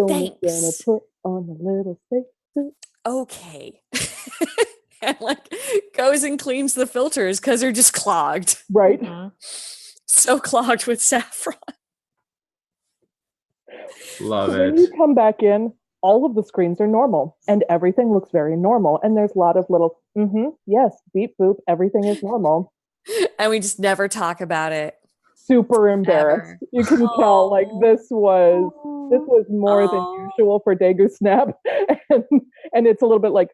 Thanks. Gonna put on a little space suit. Okay. And like goes and cleans the filters because they're just clogged. Right. So clogged with saffron. Love it. When you come back in, all of the screens are normal and everything looks very normal. And there's a lot of little, yes, beep boop, everything is normal. And we just never talk about it. Super embarrassed. Never. You can tell like this was more than usual for Daegu Snap. and it's a little bit like,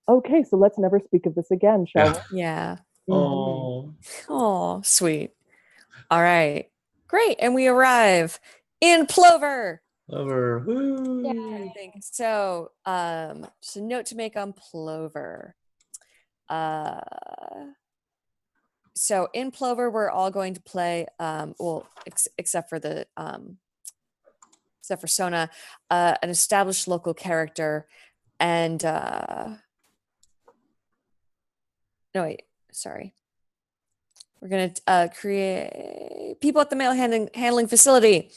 okay, so let's never speak of this again, shall we? Yeah. Oh, sweet. All right. Great. And we arrive in Plover. Plover. Woo. Yeah, I think so. Just a note to make on Plover. So in Plover, we're all going to play, except for Sona, an established local character, and no, wait, sorry. We're going to create people at the mail handling facility,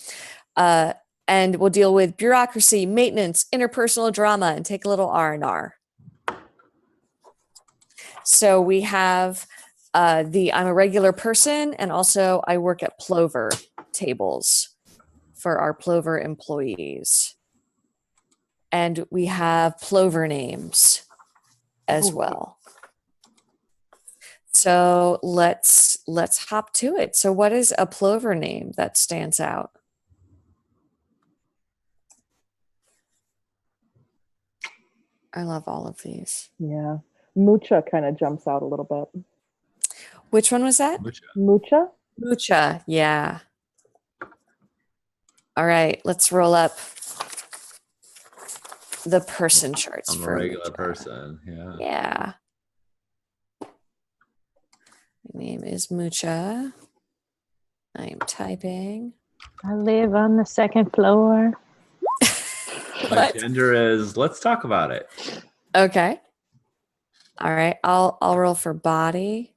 and we'll deal with bureaucracy, maintenance, interpersonal drama, and take a little R&R. So we have I'm a regular person, and also I work at Plover tables for our Plover employees. And we have Plover names as well. So let's hop to it. So what is a Plover name that stands out? I love all of these. Yeah. Mucha kind of jumps out a little bit. Which one was that? Mucha? Mucha, yeah. All right, let's roll up the person charts. I'm a regular person, yeah. Yeah. My name is Mucha. I am typing. I live on the second floor. My gender is, let's talk about it. Okay. All right, I'll roll for body.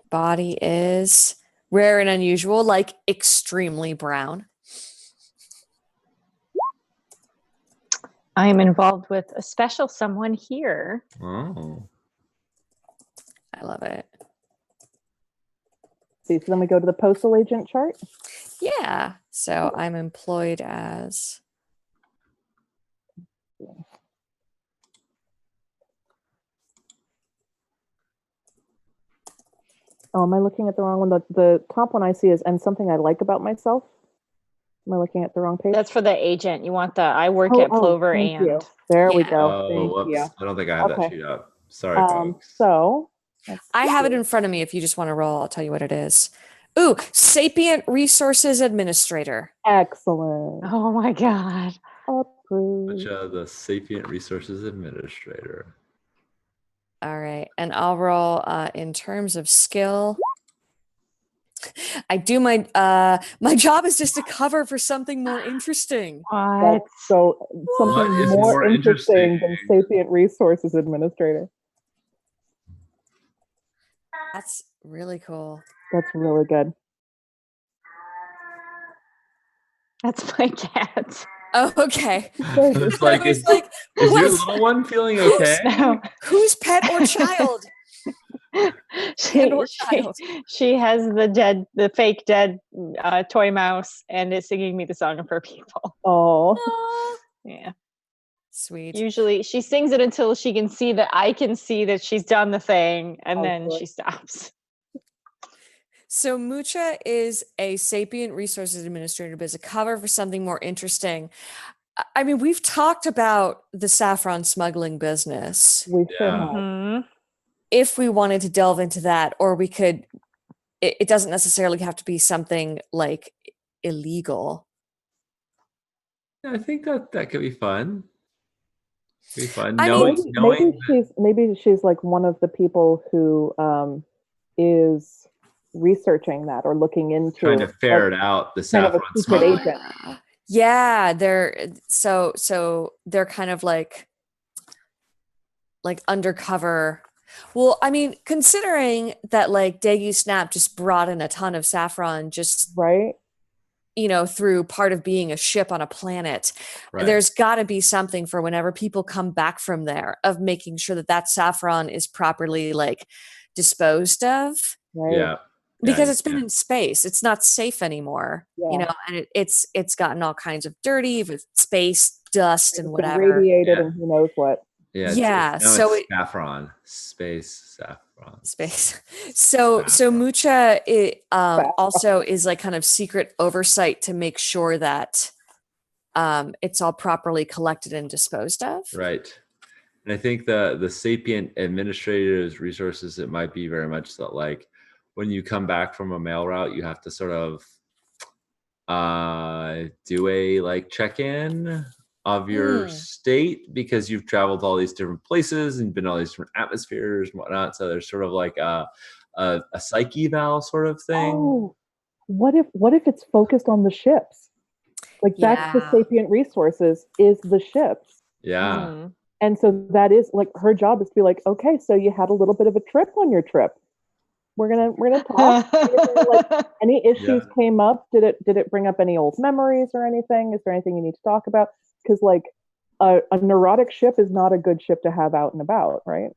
My body is rare and unusual, like extremely brown. I am involved with a special someone here. Oh. I love it. See, so then we go to the postal agent chart. Yeah. So I'm employed as. Oh, am I looking at the wrong one? The top one I see is "and something I like about myself." Am I looking at the wrong page? That's for the agent. You want the I work at Plover thank you. and. There we Yeah. go. Oh, Thank whoops. you. I don't think I have that Okay. sheet up. Sorry, folks. So I have it in front of me. If you just want to roll, I'll tell you what it is. Ooh, Sapient Resources Administrator. excellent. Oh my God. Approved. The Sapient Resources Administrator. All right. And I'll roll in terms of skill. I do my job is just to cover for something more interesting. What? That's so something What is more more interesting than interesting? Sapient Resources Administrator. That's really cool. That's really good. That's my cat. Oh, okay. It's like, I was is like, your what's- little one feeling okay? No. whose pet or child? she, or she, child. she has the fake dead toy mouse and is singing me the song of her people. Oh, Aw, Yeah. sweet. Usually she sings it until she can see that I can see that she's done the thing and Oh, then boy. she stops. So Mucha is a Sapient Resources Administrator, but is a cover for something more interesting. I mean, we've talked about the saffron smuggling business. we sure Yeah. have. Mhm. If we wanted to delve into that, or we could, it doesn't necessarily have to be something like illegal. I think that could be fun. Be fun. I mean, Maybe she's like one of the people who is researching that or looking into trying to it. ferret Like, out the kind of a saffron secret smuggling. agent. Yeah, they're so they're kind of like undercover. Well, I mean, considering that like Daegu Snap just brought in a ton of saffron just right? Through part of being a ship on a planet, Right. there's got to be something for whenever people come back from there of making sure that saffron is properly like disposed of. Right. Yeah. Because Yeah, it's been in space, it's not safe anymore. Yeah. And it's gotten all kinds of dirty with space dust and It's been whatever. radiated Yeah. and who knows what. Yeah. Yeah, Now so it's saffron. Space saffron. Space. So Saffron. Mucha Saffron. also is like kind of secret oversight to make sure that it's all properly collected and disposed of. Right. And I think the Sapient Administrator's resources, it might be very much that like when you come back from a mail route, you have to sort of do a like check-in of your state because you've traveled to all these different places and been to all these different atmospheres and whatnot. So there's sort of like a psyche eval sort of thing. Oh, what if it's focused on the ships? Like that's the Yeah. Sapient Resources is the ships. Yeah. Mhm. And so that is like her job is to be like, okay, so you had a little bit of a trip on your trip. We're gonna talk. Like any issues came up? Did it bring up any old memories or anything? Is there anything you need to talk about? Because like a neurotic ship is not a good ship to have out and about, right?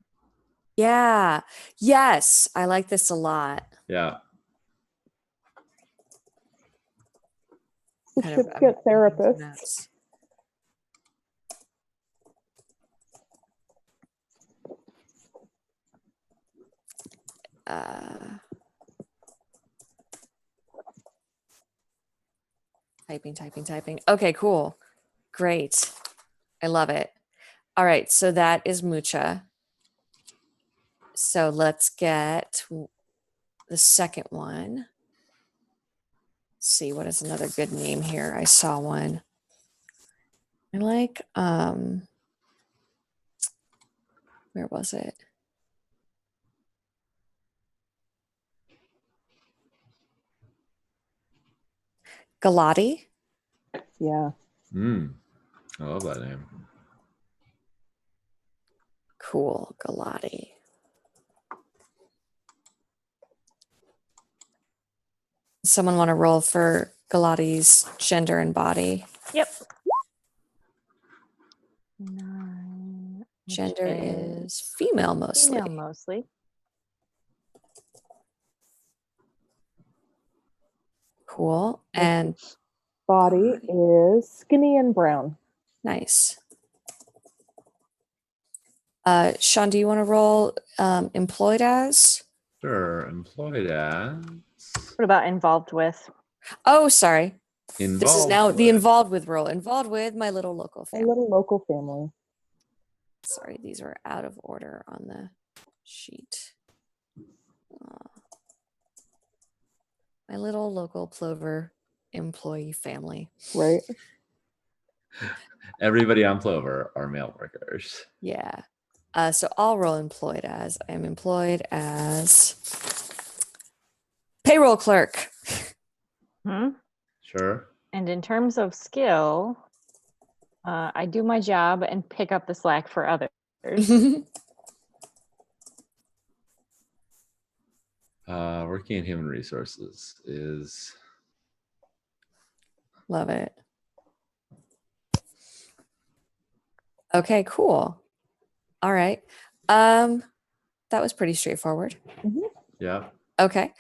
Yeah. Yes. I like this a lot. Yeah. The Kind ships of, get making some therapists. notes. Typing. Okay, cool. Great. I love it. All right, so that is Mucha. So let's get the second one. Let's see, what is another good name here? I saw one. I like, where was it? Galati. Yeah. I love that name. Cool, Galati. Someone want to roll for Galati's gender and body? Yep. 9. which Gender is female mostly. female mostly. Cool. And Body is skinny and brown. nice. Sean, do you want to roll employed as? Sure. Employed as. What about involved with? Oh, sorry. This is Involved now the with. involved with role. Involved with my little local A family. little local family. Sorry, these were out of order on the sheet. My little local Plover employee family. Right. Everybody on Plover are male workers. Yeah. So I'll roll employed as. I am employed as payroll clerk. Hmm? Sure. And in terms of skill, I do my job and pick up the slack for others. Working in human resources is. Love it. Okay, cool. All right. That was pretty straightforward. Yeah. Okay.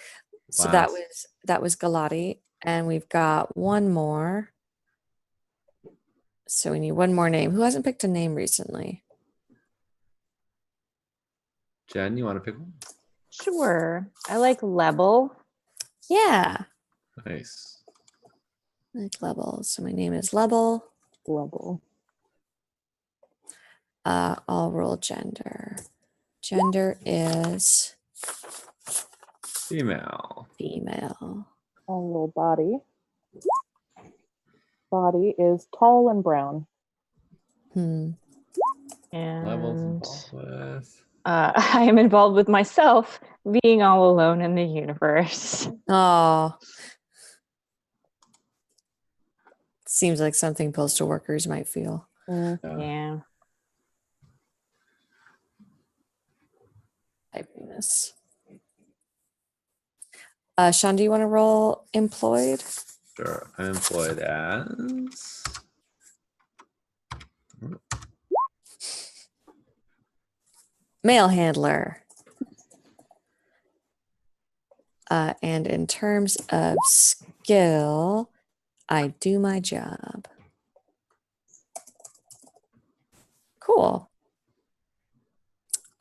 So that Last. was Galati, and we've got one more. So we need one more name. Who hasn't picked a name recently? Jen, you want to pick one? Sure. I like Lebel. Yeah, Nice. I like Lebel. So my name is Lebel. Level. I'll roll gender. Gender is Female. female. I'll roll body. Body is tall and brown. Hmm. Levels And involved with. I am involved with myself being all alone in the universe. Oh. Seems like something postal workers might feel. Mm, Yeah. Happiness. Sean, do you want to roll employed? Sure. I'm employed as. Mail handler. And in terms of skill, I do my job. Cool.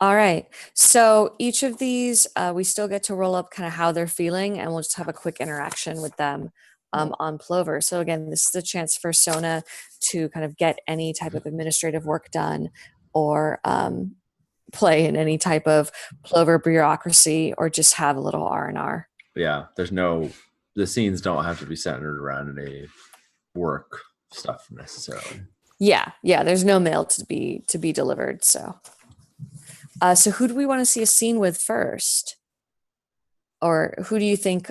All right. So each of these, we still get to roll up kind of how they're feeling, and we'll just have a quick interaction with them on Plover. So again, this is a chance for Sona to kind of get any type of administrative work done, or play in any type of Plover bureaucracy, or just have a little R&R. Yeah. The scenes don't have to be centered around any work stuff necessarily. Yeah, there's no mail to be delivered. So who do we want to see a scene with first? Or who do you think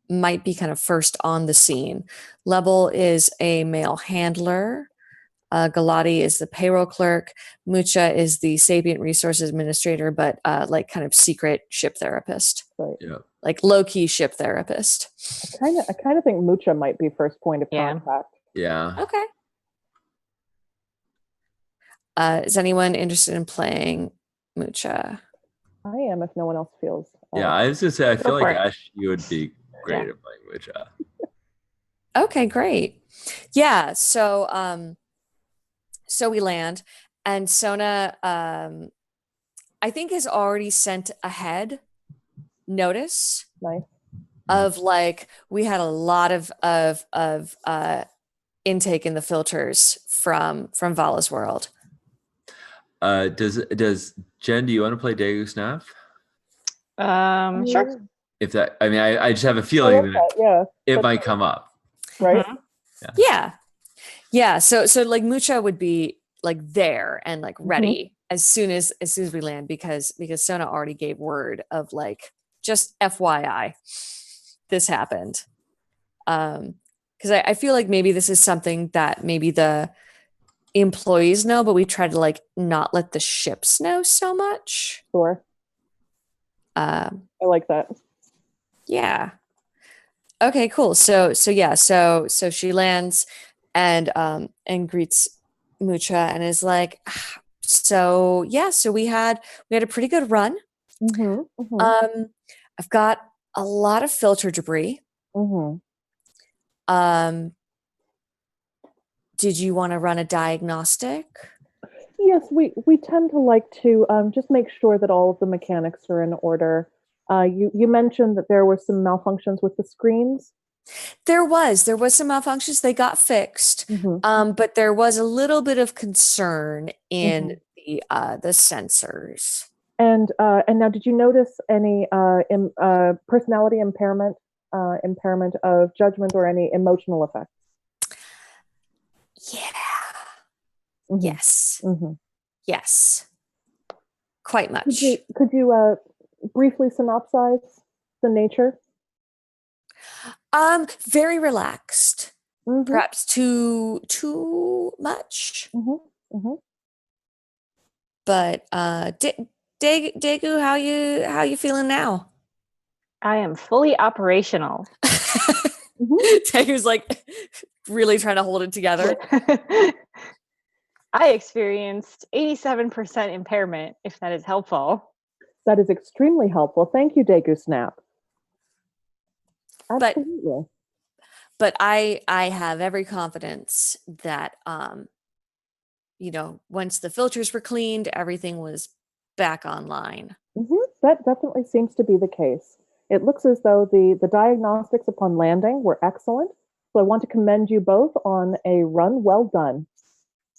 might be kind of first on the scene? Lebel is a mail handler. Galati is the payroll clerk. Mucha is the sapient resources administrator, but like kind of secret ship therapist, right. Yeah. like low-key ship therapist. I kind of think Mucha might be first point of Yeah. contact. Yeah. Okay. Is anyone interested in playing Mucha? I am, if no one else feels. Yeah. I was gonna say I Go feel for like it. Ash, you would be great Yeah. at playing Witcha. Okay, great. Yeah, so we land, and Sona I think has already sent ahead notice Nice. of like we had a lot of intake in the filters from Vala's world. Does Jen, do you want to play Daegu Snap? Sure. If that, I mean, I just have a I feeling love that that, yeah. it But- might come up. Right. Mhm. Yeah. So like Mucha would be like there and like ready as soon as we land, because Sona already gave word of like, just FYI, this happened. Because I feel like maybe this is something that maybe the employees know, but we try to like not let the ships know so much. Sure. I I like that. Yeah. Okay, cool. So she lands and greets Mucha and is like, so yeah, so we had a pretty good run. Mm-hmm, mm-hmm, I've got a lot of filter debris. mm-hmm. Did you want to run a diagnostic? Yes, we tend to like to just make sure that all of the mechanics are in order. You mentioned that there were some malfunctions with the screens. There was some malfunctions. They got fixed, Mm-hmm, but there was a little bit of concern in mm-hmm. the sensors. And now, did you notice any personality impairment of judgment, or any emotional effects? Yeah. Mm-hmm, Yes. mm-hmm. Yes. Quite Could much. you briefly synopsize the nature? Very relaxed. Mm-hmm, Perhaps too much. mm-hmm, mm-hmm. But Daegu, how you feeling now? I am fully operational. Mm-hmm. Daegu's like really trying to hold it together. I experienced 87% impairment, if that is helpful. That is extremely helpful. Thank you, Daegu Snap. But Absolutely. but I have every confidence that once the filters were cleaned, everything was back online. Mm-hmm. That definitely seems to be the case. It looks as though the diagnostics upon landing were excellent. So I want to commend you both on a run well done.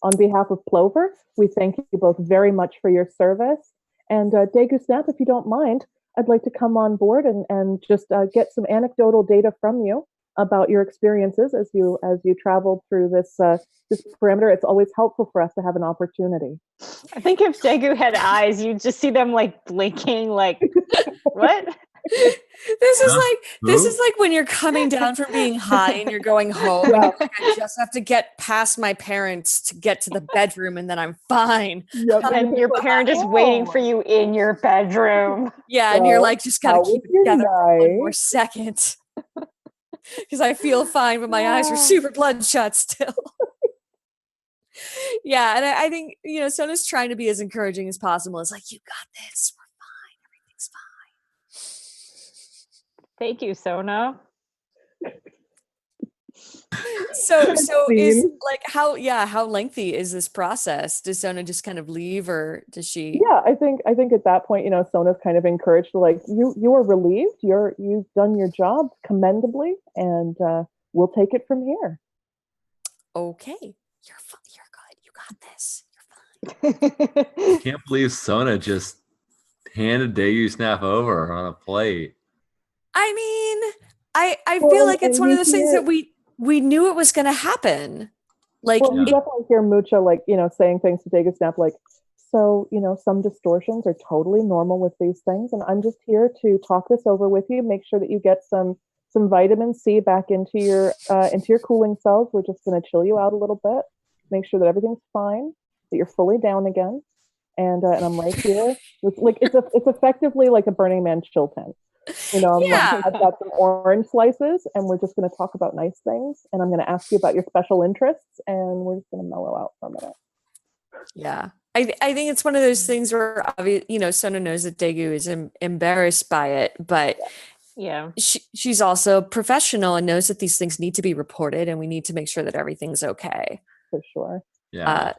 On behalf of Plover, we thank you both very much for your service. And Daegu Snap, if you don't mind, I'd like to come on board and just get some anecdotal data from you about your experiences as you traveled through this parameter. It's always helpful for us to have an opportunity. I think if Daegu had eyes, you'd just see them like blinking, like, what? This Huh? is like when you're coming down from being high and you're going home and Yeah. you're like, I just have to get past my parents to get to the bedroom and then I'm fine. Yep. And your parent is waiting for you in your bedroom. Yeah, and you're So, like, just gotta how keep was it your together for one more night? second. Because I feel fine, but my eyes are super bloodshot still. Yeah, and I think Sona's trying to be as encouraging as possible. It's like, you got this. We're fine. Everything's fine. Thank you, Sona. So is Scene. like how lengthy is this process? Does Sona just kind of leave, or does she? Yeah, I think at that point, Sona's kind of encouraged to, like, you are relieved. You've done your job commendably, and we'll take it from here. Okay, you're fine. You're good. You got this. You're fine. Can't believe Sona just handed Daegu Snap over on a plate. I mean, I Well, feel like it's and one you of those things hear- that we knew it was going to happen. Like, Well, you Yeah. definitely hear Mucha, like, saying things to Daegu Snap, like, so, some distortions are totally normal with these things, and I'm just here to talk this over with you, make sure that you get some vitamin C back into your cooling cells. We're just going to chill you out a little bit, make sure that everything's fine, that you're fully down again, and I'm right here. It's effectively like a Burning Man chill tent. Yeah. I've got some orange slices, and we're just going to talk about nice things, and I'm going to ask you about your special interests, and we're just going to mellow out for a minute. Yeah. I think it's one of those things where Sona knows that Daegu is embarrassed by it, but Yeah. she's also professional and knows that these things need to be reported and we need to make sure that everything's okay. For sure. Yeah.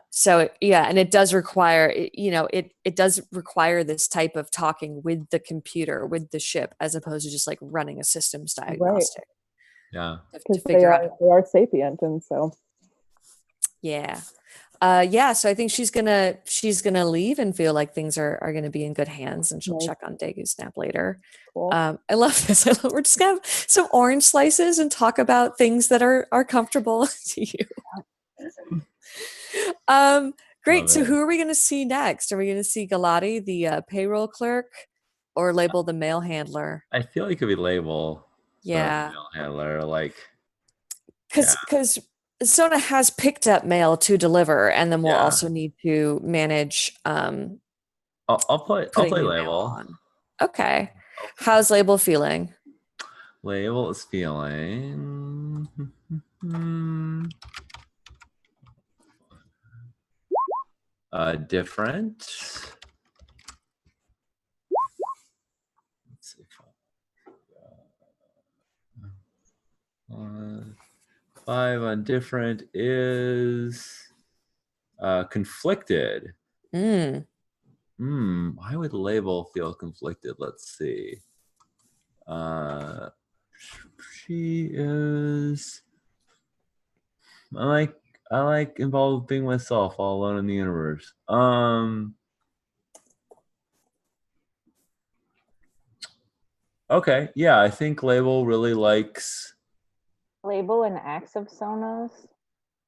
And it does require, it does require this type of talking with the computer, with the ship, as opposed to just like running a systems diagnostic. Yeah. To Because figure out. they are sapient, and so. Yeah. So I think she's gonna leave and feel like things are gonna be in good hands, and she'll Nice. check on Daegu Snap later. Cool. I love this. We're just gonna have some orange slices and talk about things that are comfortable to you. Great. Love So it. who are we gonna see next? Are we gonna see Galati, the payroll clerk, or Label, the mail handler? I feel like it could be Label. Yeah. Mail handler, like, Because Sona has picked up mail to deliver, and then we'll Yeah. also need to manage I'll play putting new mail Label. on. Okay. How's Label feeling? Label is feeling different. Let's see. 5 on different is conflicted. Why would label feel conflicted? Let's see. She is. I like involved being myself, all alone in the universe. Okay, yeah, I think label really likes. Label an ex of Sona's?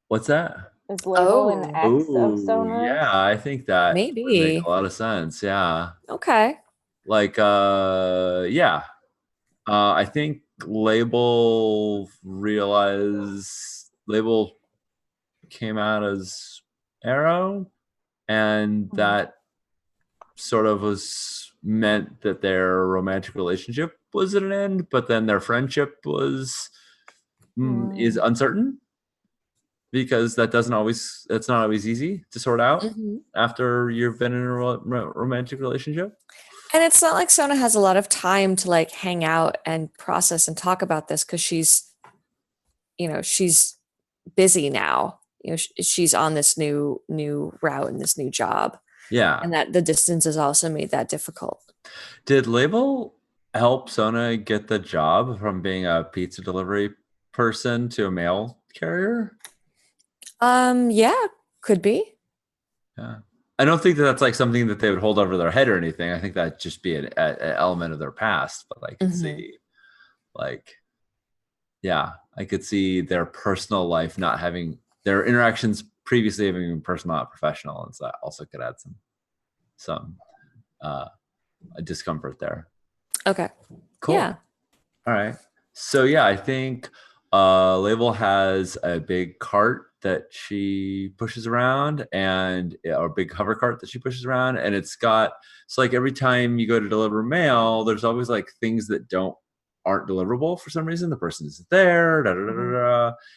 What's that? Is label an ex of Ooh, Sona's? yeah, I think that would make Maybe. a lot of sense. Yeah. Okay. Like, yeah. I think label came out as Arrow, and that sort of was meant that their romantic relationship was at an end, but then their friendship is uncertain, because that's not always easy to sort out after you've been in a romantic relationship. And it's not like Sona has a lot of time to like hang out and process and talk about this, because she's busy now. She's on this new route and this new job. Yeah. And that the distance has also made that difficult. Did label help Sona get the job from being a pizza delivery person to a mail carrier? Yeah, could be. Yeah. I don't think that's like something that they would hold over their head or anything. I think that'd just be an element of their past. But I could see, like, yeah, I could see their personal life not having their interactions previously having been personal, not professional, and so that also could add some discomfort there. Okay. Cool. Yeah. All right. So yeah, I think label has a big cart that she pushes around, and a big hover cart that she pushes around, and it's like every time you go to deliver mail, there's always like things that aren't deliverable for some reason. The person isn't there,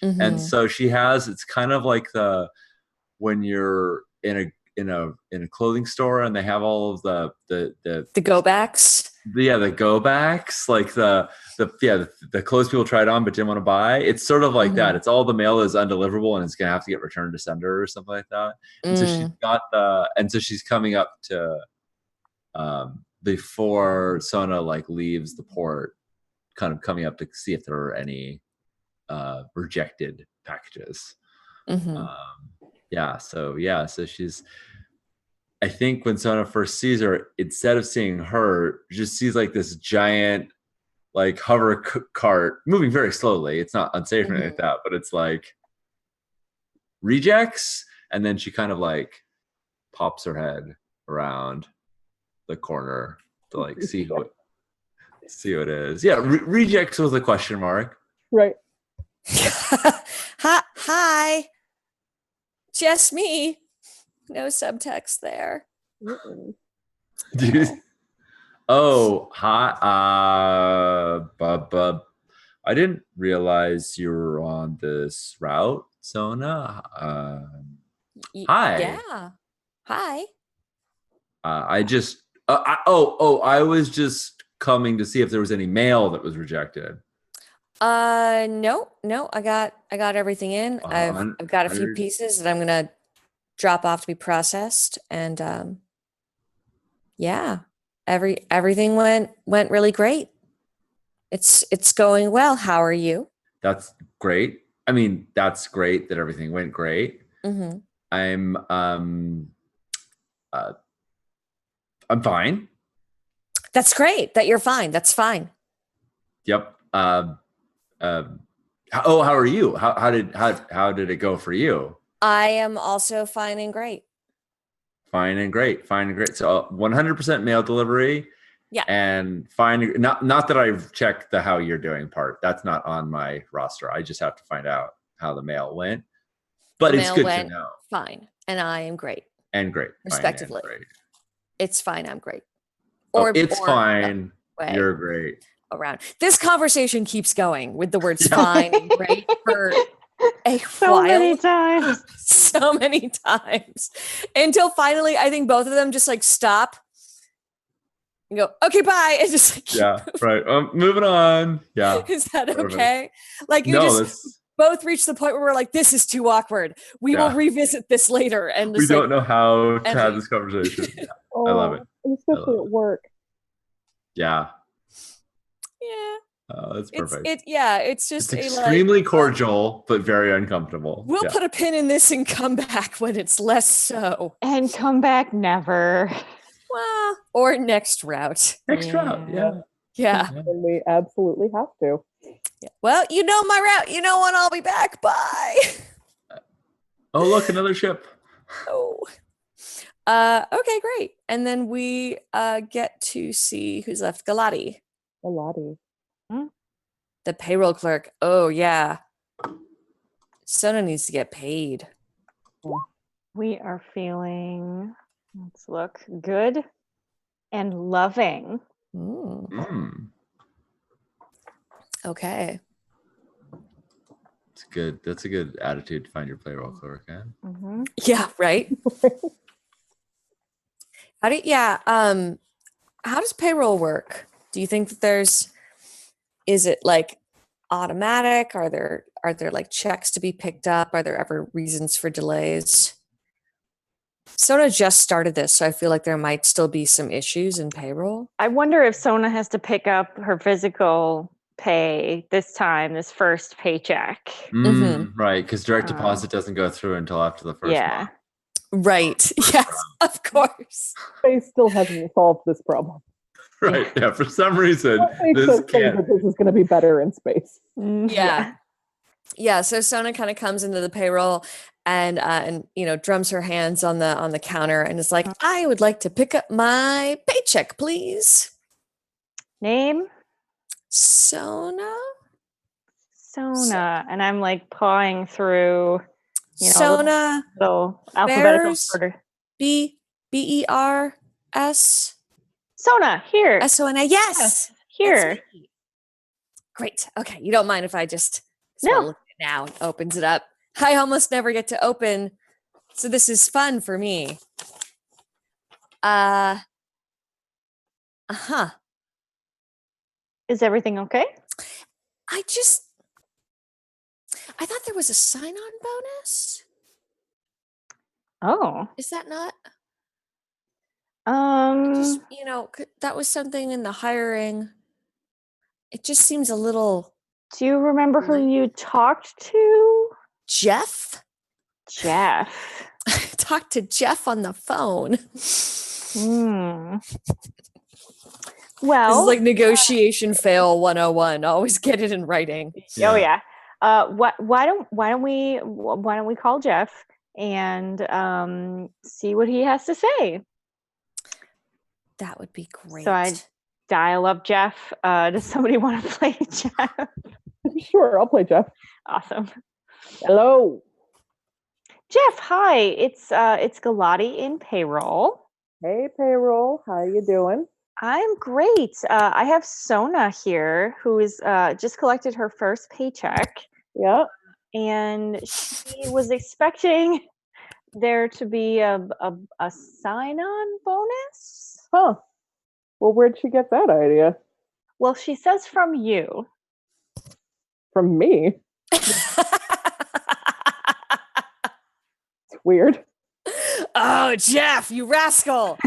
and so it's kind of like when you're in a clothing store and they have all of the go backs. Yeah, the go backs, like the clothes people tried on but didn't want to buy. It's sort of like that. It's all the mail is undeliverable and it's gonna have to get returned to sender or something like that. And so she's coming up to before Sona like leaves the port, kind of coming up to see if there are any rejected packages. So she's, I think when Sona first sees her, instead of seeing her, just sees like this giant like hover cart moving very slowly. It's not unsafe or anything like that, but it's like rejects, and then she kind of like pops her head around the corner to like see who it is. Yeah, rejects with a question mark. Right. Hi. Just me. No subtext there. Hi. I didn't realize you were on this route, Sona. Hi. Yeah. Hi. I was just coming to see if there was any mail that was rejected. No. I got everything in. I've got a few pieces that I'm gonna drop off to be processed, and yeah, everything went really great. It's going well. How are you? That's great. I mean, that's great that everything went great. I'm fine. That's great that you're fine. That's fine. Yep. How are you? How did it go for you? I am also fine and great. Fine and great. So 100% mail delivery. Yeah. And fine. Not that I've checked the how you're doing part. That's not on my roster. I just have to find out how the mail went. But it's good to know. Fine. And I am great. And great. Respectively. Fine and great. It's fine. I'm great. It's fine. You're great. around. This conversation keeps going with the words Yeah. fine and great for a So while. many times. So many times until finally I think both of them just like stop and go, okay, bye. And just like, keep Yeah, right. Moving on. Yeah. is that Perfect. okay? Like you No, just that's both reach the point where we're like, this is too awkward. We will Yeah. revisit this later. And we just like, don't know how to and have we- this conversation. Yeah. Oh, I love it. Especially love at work. Yeah. yeah, That's it's perfect. it's just It's a like, extremely cordial, but very uncomfortable. we'll Yeah. put a pin in this and come back when it's less so. And come back never. Well, or next route. Next route. Yeah. Yeah. Yeah. And we absolutely have to. Well, you know my route. You know when I'll be back. Bye. Oh, look, another ship. Oh. Okay, great. And then we get to see who's left. Galati, A lottie. the payroll clerk. Oh yeah. Sona needs to get paid. We are feeling, let's look, good and loving. Mm, Mm. okay. It's good. That's a good attitude to find your payroll clerk, eh? Mhm. Yeah, right. How does payroll work? Do you think that is it like automatic? Are there like checks to be picked up? Are there ever reasons for delays? Sona just started this, so I feel like there might still be some issues in payroll. I wonder if Sona has to pick up her physical pay this time, this first paycheck. Mhm. Right, because direct Um, deposit doesn't go through until after the first Yeah. month. Right. Yes, of course. Space still hasn't solved this problem. Right. Yeah. For some reason, Space this does think can't. that this is going to be better in space. Yeah. Yeah, so Sona kind of comes into the payroll and drums her hands on the counter and is like, I would like to pick up my paycheck, please. Name? Sona? Sona. And I'm like pawing through, Sona little alphabetical Bears? order. Bers Sona, here. Sona. Yes. That's Here. me. Great. Okay. You don't mind if I just No. look at it now and opens it up. I almost never get to open, so this is fun for me. Uh-huh. Is everything okay? I thought there was a sign-on bonus. Oh. Is that not? Um, That was something in the hiring. It just seems a little do you remember who you talked to? Jeff. Jeff. Talked to Jeff on the phone. Well, This is like negotiation fail 101. Always get it in writing. Oh yeah. Why don't we call Jeff and see what he has to say? That would be great. So I dial up Jeff. Does somebody want to play Jeff? Sure, I'll play Jeff. Awesome. Hello. Jeff, hi. It's Galati in payroll. Hey, payroll. How you doing? I'm great. I have Sona here, who is just collected her first paycheck, Yeah. and she was expecting there to be a sign-on bonus. Huh. Well, where'd she get that idea? Well, she says from you. From me? It's weird. Oh, Jeff, you rascal.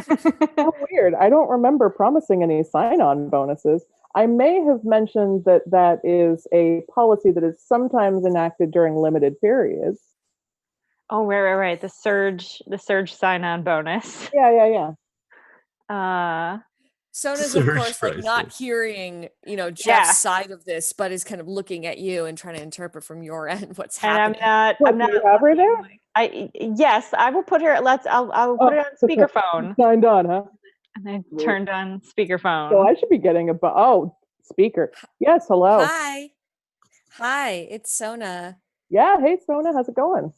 How weird. I don't remember promising any sign-on bonuses. I may have mentioned that is a policy that is sometimes enacted during limited periods. Oh, right. The surge sign-on bonus. Yeah. Sona's, of Surge course, like not prices. hearing, Jeff's Yeah. side of this, but is kind of looking at you and trying to interpret from your end what's And happening. I'm not. Do you have her there? Yes, I will put her. I will put it on speakerphone. Signed on, huh? And I turned on speakerphone. So I should be getting speaker. Yes, hello. Hi, it's Sona. Yeah, hey Sona, how's it going?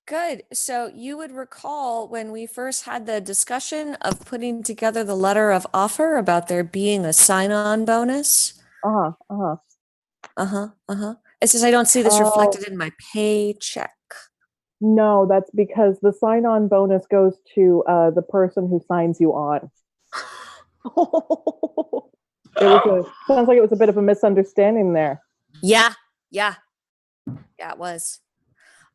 Good. So you would recall when we first had the discussion of putting together the letter of offer about there being a sign-on bonus. Uh-huh. Uh-huh. It says I don't see this Oh. reflected in my paycheck. No, that's because the sign-on bonus goes to the person who signs you on. Sounds like it was a bit of a misunderstanding there. Yeah, it was.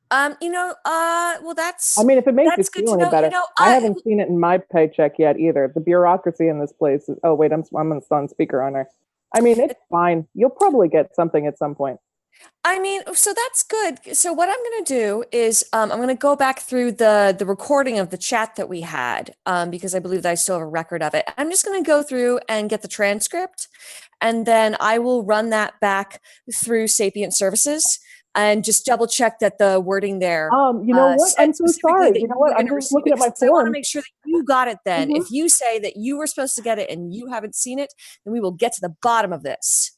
Well, that's. I mean, if it makes you That's good feel to any know. better, You know, I haven't seen it in my paycheck yet either. The bureaucracy in this place is. Oh wait, I'm on speaker on her. I mean, it's fine. You'll probably get something at some point. I mean, so that's good. So what I'm going to do is I'm going to go back through the recording of the chat that we had because I believe that I still have a record of it. I'm just going to go through and get the transcript, and then I will run that back through Sapient Services and just double check that the wording there. You know what? I'm so sorry. You know what? I'm gonna just receive looking it, at my 'cause I want to form. make sure that you got it then. Mhm. If you say that you were supposed to get it and you haven't seen it, then we will get to the bottom of this.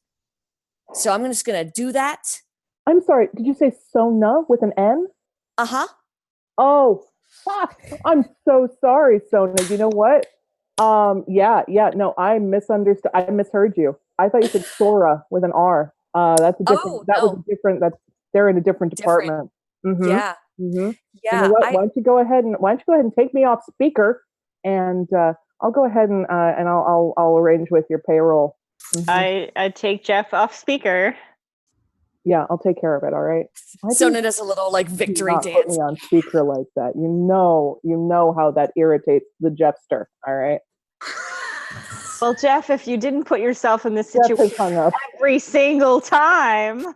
So I'm just going to do that. I'm sorry. Did you say Sona with an N? Uh-huh. Oh, fuck. I'm so sorry, Sona. You know what? Yeah. No, I misunderstood. I misheard you. I thought you said Sora with an R. That's a different. Oh, that was no. a different. They're in a different Different. department. Mhm. Yeah. Mhm. Yeah. You know what? Why don't you go ahead and take me off speaker, and I'll go ahead and I'll arrange with your payroll. Mhm. I take Jeff off speaker. Yeah, I'll take care of it. All right. Sona does a little like Do victory not put dance. me on speaker like that. You know how that irritates the Jeffster. All right. Well, Jeff, if you didn't put yourself in this Jeff has situation hung up. every single time, you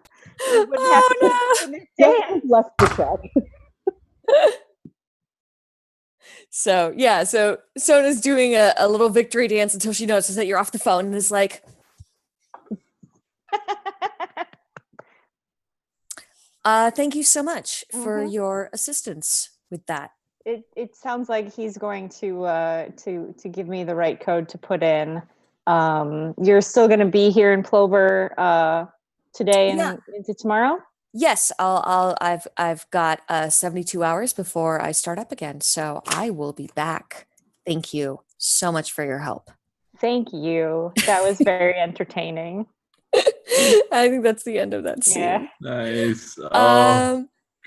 wouldn't have to Oh, do this Jeff dance. has left the chat. So yeah, so Sona's doing a little victory dance until she notices that you're off the phone and is like, thank you so much for your assistance with that. It sounds like he's going to give me the right code to put in. You're still going to be here in Plover today and into tomorrow? Yes, I've got 72 hours before I start up again, so I will be back. Thank you so much for your help. Thank you. That was very entertaining. I think that's the end of that scene. Yeah. Nice.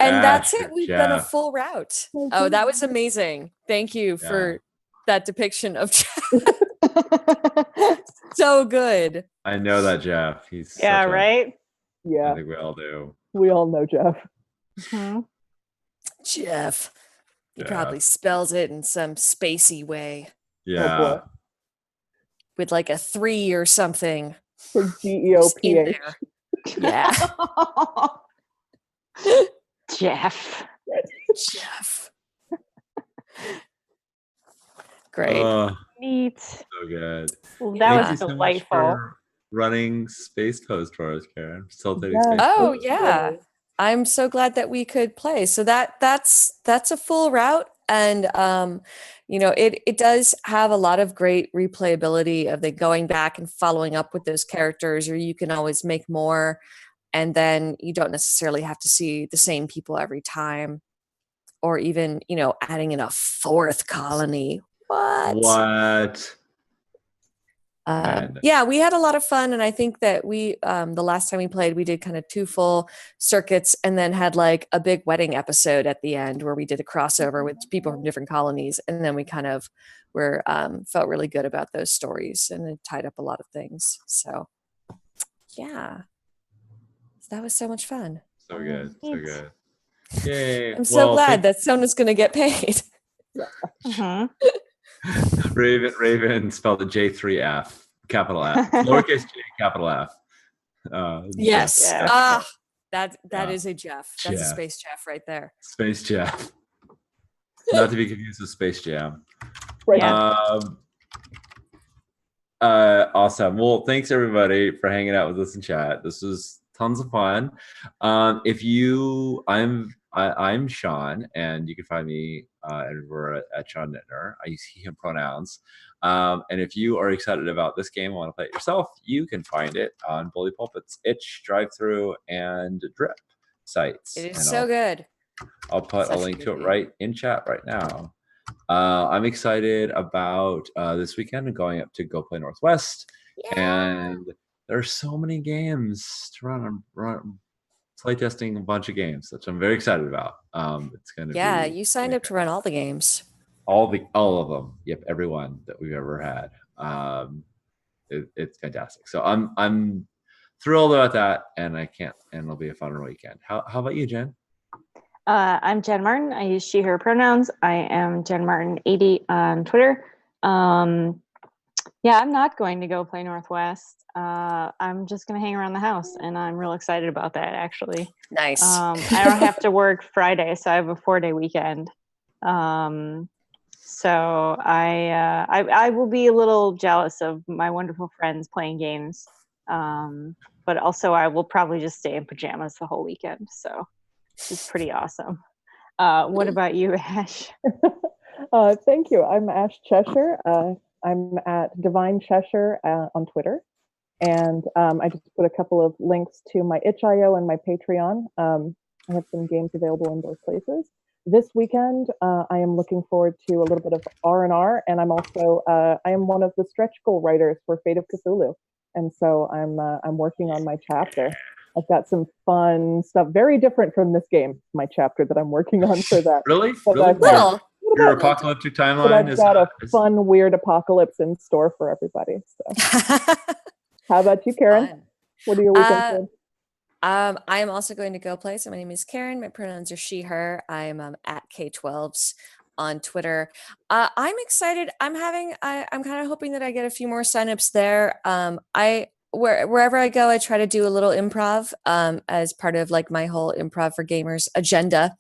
And that's Gosh, it. We've done a Jeff. full route. Oh, that was amazing. Thank you for that depiction of Jeff. So good. I know that Jeff. He's right? Yeah. I think we all do. We all know Jeff. Jeff. He probably spells it in some spacey way. Yeah. Oh, boy. With like a 3 or something. For GEOPH. Yeah. Jeff. Great. Neat. So good. Well, that Thank was you so much delightful. for running Space Post for us, Karen. Facilitating Yes. Space Oh Post. yeah. I'm so glad that we could play. So that's a full route. And it does have a lot of great replayability of the going back and following up with those characters, or you can always make more, and then you don't necessarily have to see the same people every time, or even adding in a fourth colony. What? Yeah, we had a lot of fun, and I think that we the last time we played, we did kind of 2 full circuits, and then had like a big wedding episode at the end where we did a crossover with people from different colonies, and then we kind of felt really good about those stories, and it tied up a lot of things. So yeah, that was so much fun. So good. So good. Yay. I'm so glad that Sona's going to get paid. Raven spelled the J3F, capital F, lowercase j, capital F. Yes. Jeff. That is a Jeff. That's a Space Jeff right there. Space Jeff. Not to be confused with Space Jam. Right. Awesome. Well, thanks everybody for hanging out with us in chat. This was tons of fun. I'm Sean, and you can find me over at Sean Nittner. I use he, him pronouns. And if you are excited about this game and want to play it yourself, you can find it on Bully Pulpit's Itch, Drive-Thru, and Drip sites. It is so good. I'll put a link to it right in chat right now. I'm excited about this weekend and going up to Go Play Northwest. And there are so many games to run playtesting a bunch of games, which I'm very excited about. It's going to Yeah, be you signed up to run all the games. all of them. Yep, every one that we've ever had. It's fantastic. So I'm thrilled about that, and it'll be a fun weekend. How about you, Jen? I'm Jen Martin. I use she, her pronouns. I am Jen Martin 80 on Twitter. Yeah, I'm not going to go play Northwest. I'm just going to hang around the house, and I'm real excited about that, actually. Nice. I don't have to work Friday, so I have a 4-day weekend. So I will be a little jealous of my wonderful friends playing games. But also I will probably just stay in pajamas the whole weekend. So it's pretty awesome. What about you, Ash? Thank you. I'm Ash Cheshire. I'm at Divine Cheshire on Twitter. And I just put a couple of links to my itch.io and my Patreon. I have some games available in both places. This weekend, I am looking forward to a little bit of R&R, and I'm also I am one of the stretch goal writers for Fate of Cthulhu, and so I'm working on my chapter. I've got some fun stuff, very different from this game. My chapter that I'm working on for that. Really? But Really? I've got- Your apocalyptic but timeline I've is got a is- fun, weird apocalypse in store for everybody. So, how about you, Karen? Fun. What are your weekends? I am also going to go play. So my name is Karen. My pronouns are she, her. I am at K12s on Twitter. I'm excited. I'm kind of hoping that I get a few more signups there. Wherever I go, I try to do a little improv as part of like my whole improv for gamers agenda,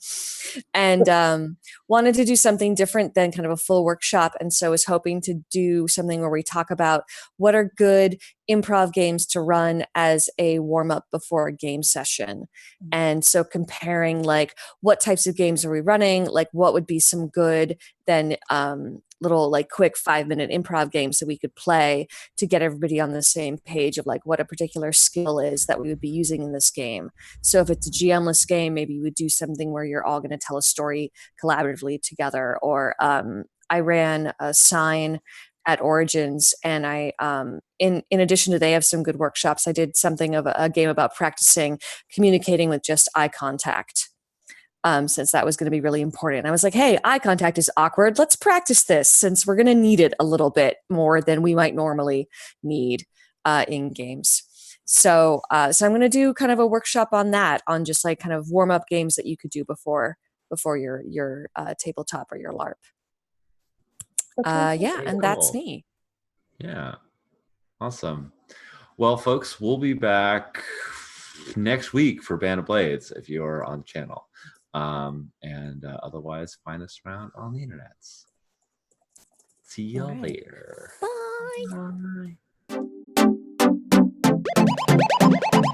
and wanted to do something different than kind of a full workshop. And so was hoping to do something where we talk about what are good improv games to run as a warm up before a game session. And so comparing like what types of games are we running, like what would be some good then little like quick 5-minute improv games that we could play to get everybody on the same page of like what a particular skill is that we would be using in this game. So if it's a GM-less game, maybe you would do something where you're all going to tell a story collaboratively together. Or I ran a sign at Origins, and I in addition to they have some good workshops, I did something of a game about practicing communicating with just eye contact. Since that was going to be really important. I was like, hey, eye contact is awkward. Let's practice this since we're going to need it a little bit more than we might normally need in games. So I'm going to do kind of a workshop on that, on just like kind of warm up games that you could do before your tabletop or your LARP. Yeah, Very and that's cool. me. Yeah. Awesome. Well, folks, we'll be back next week for Band of Blades if you're on the channel. And otherwise, find us around on the internet. See you All right. later. Bye. Bye.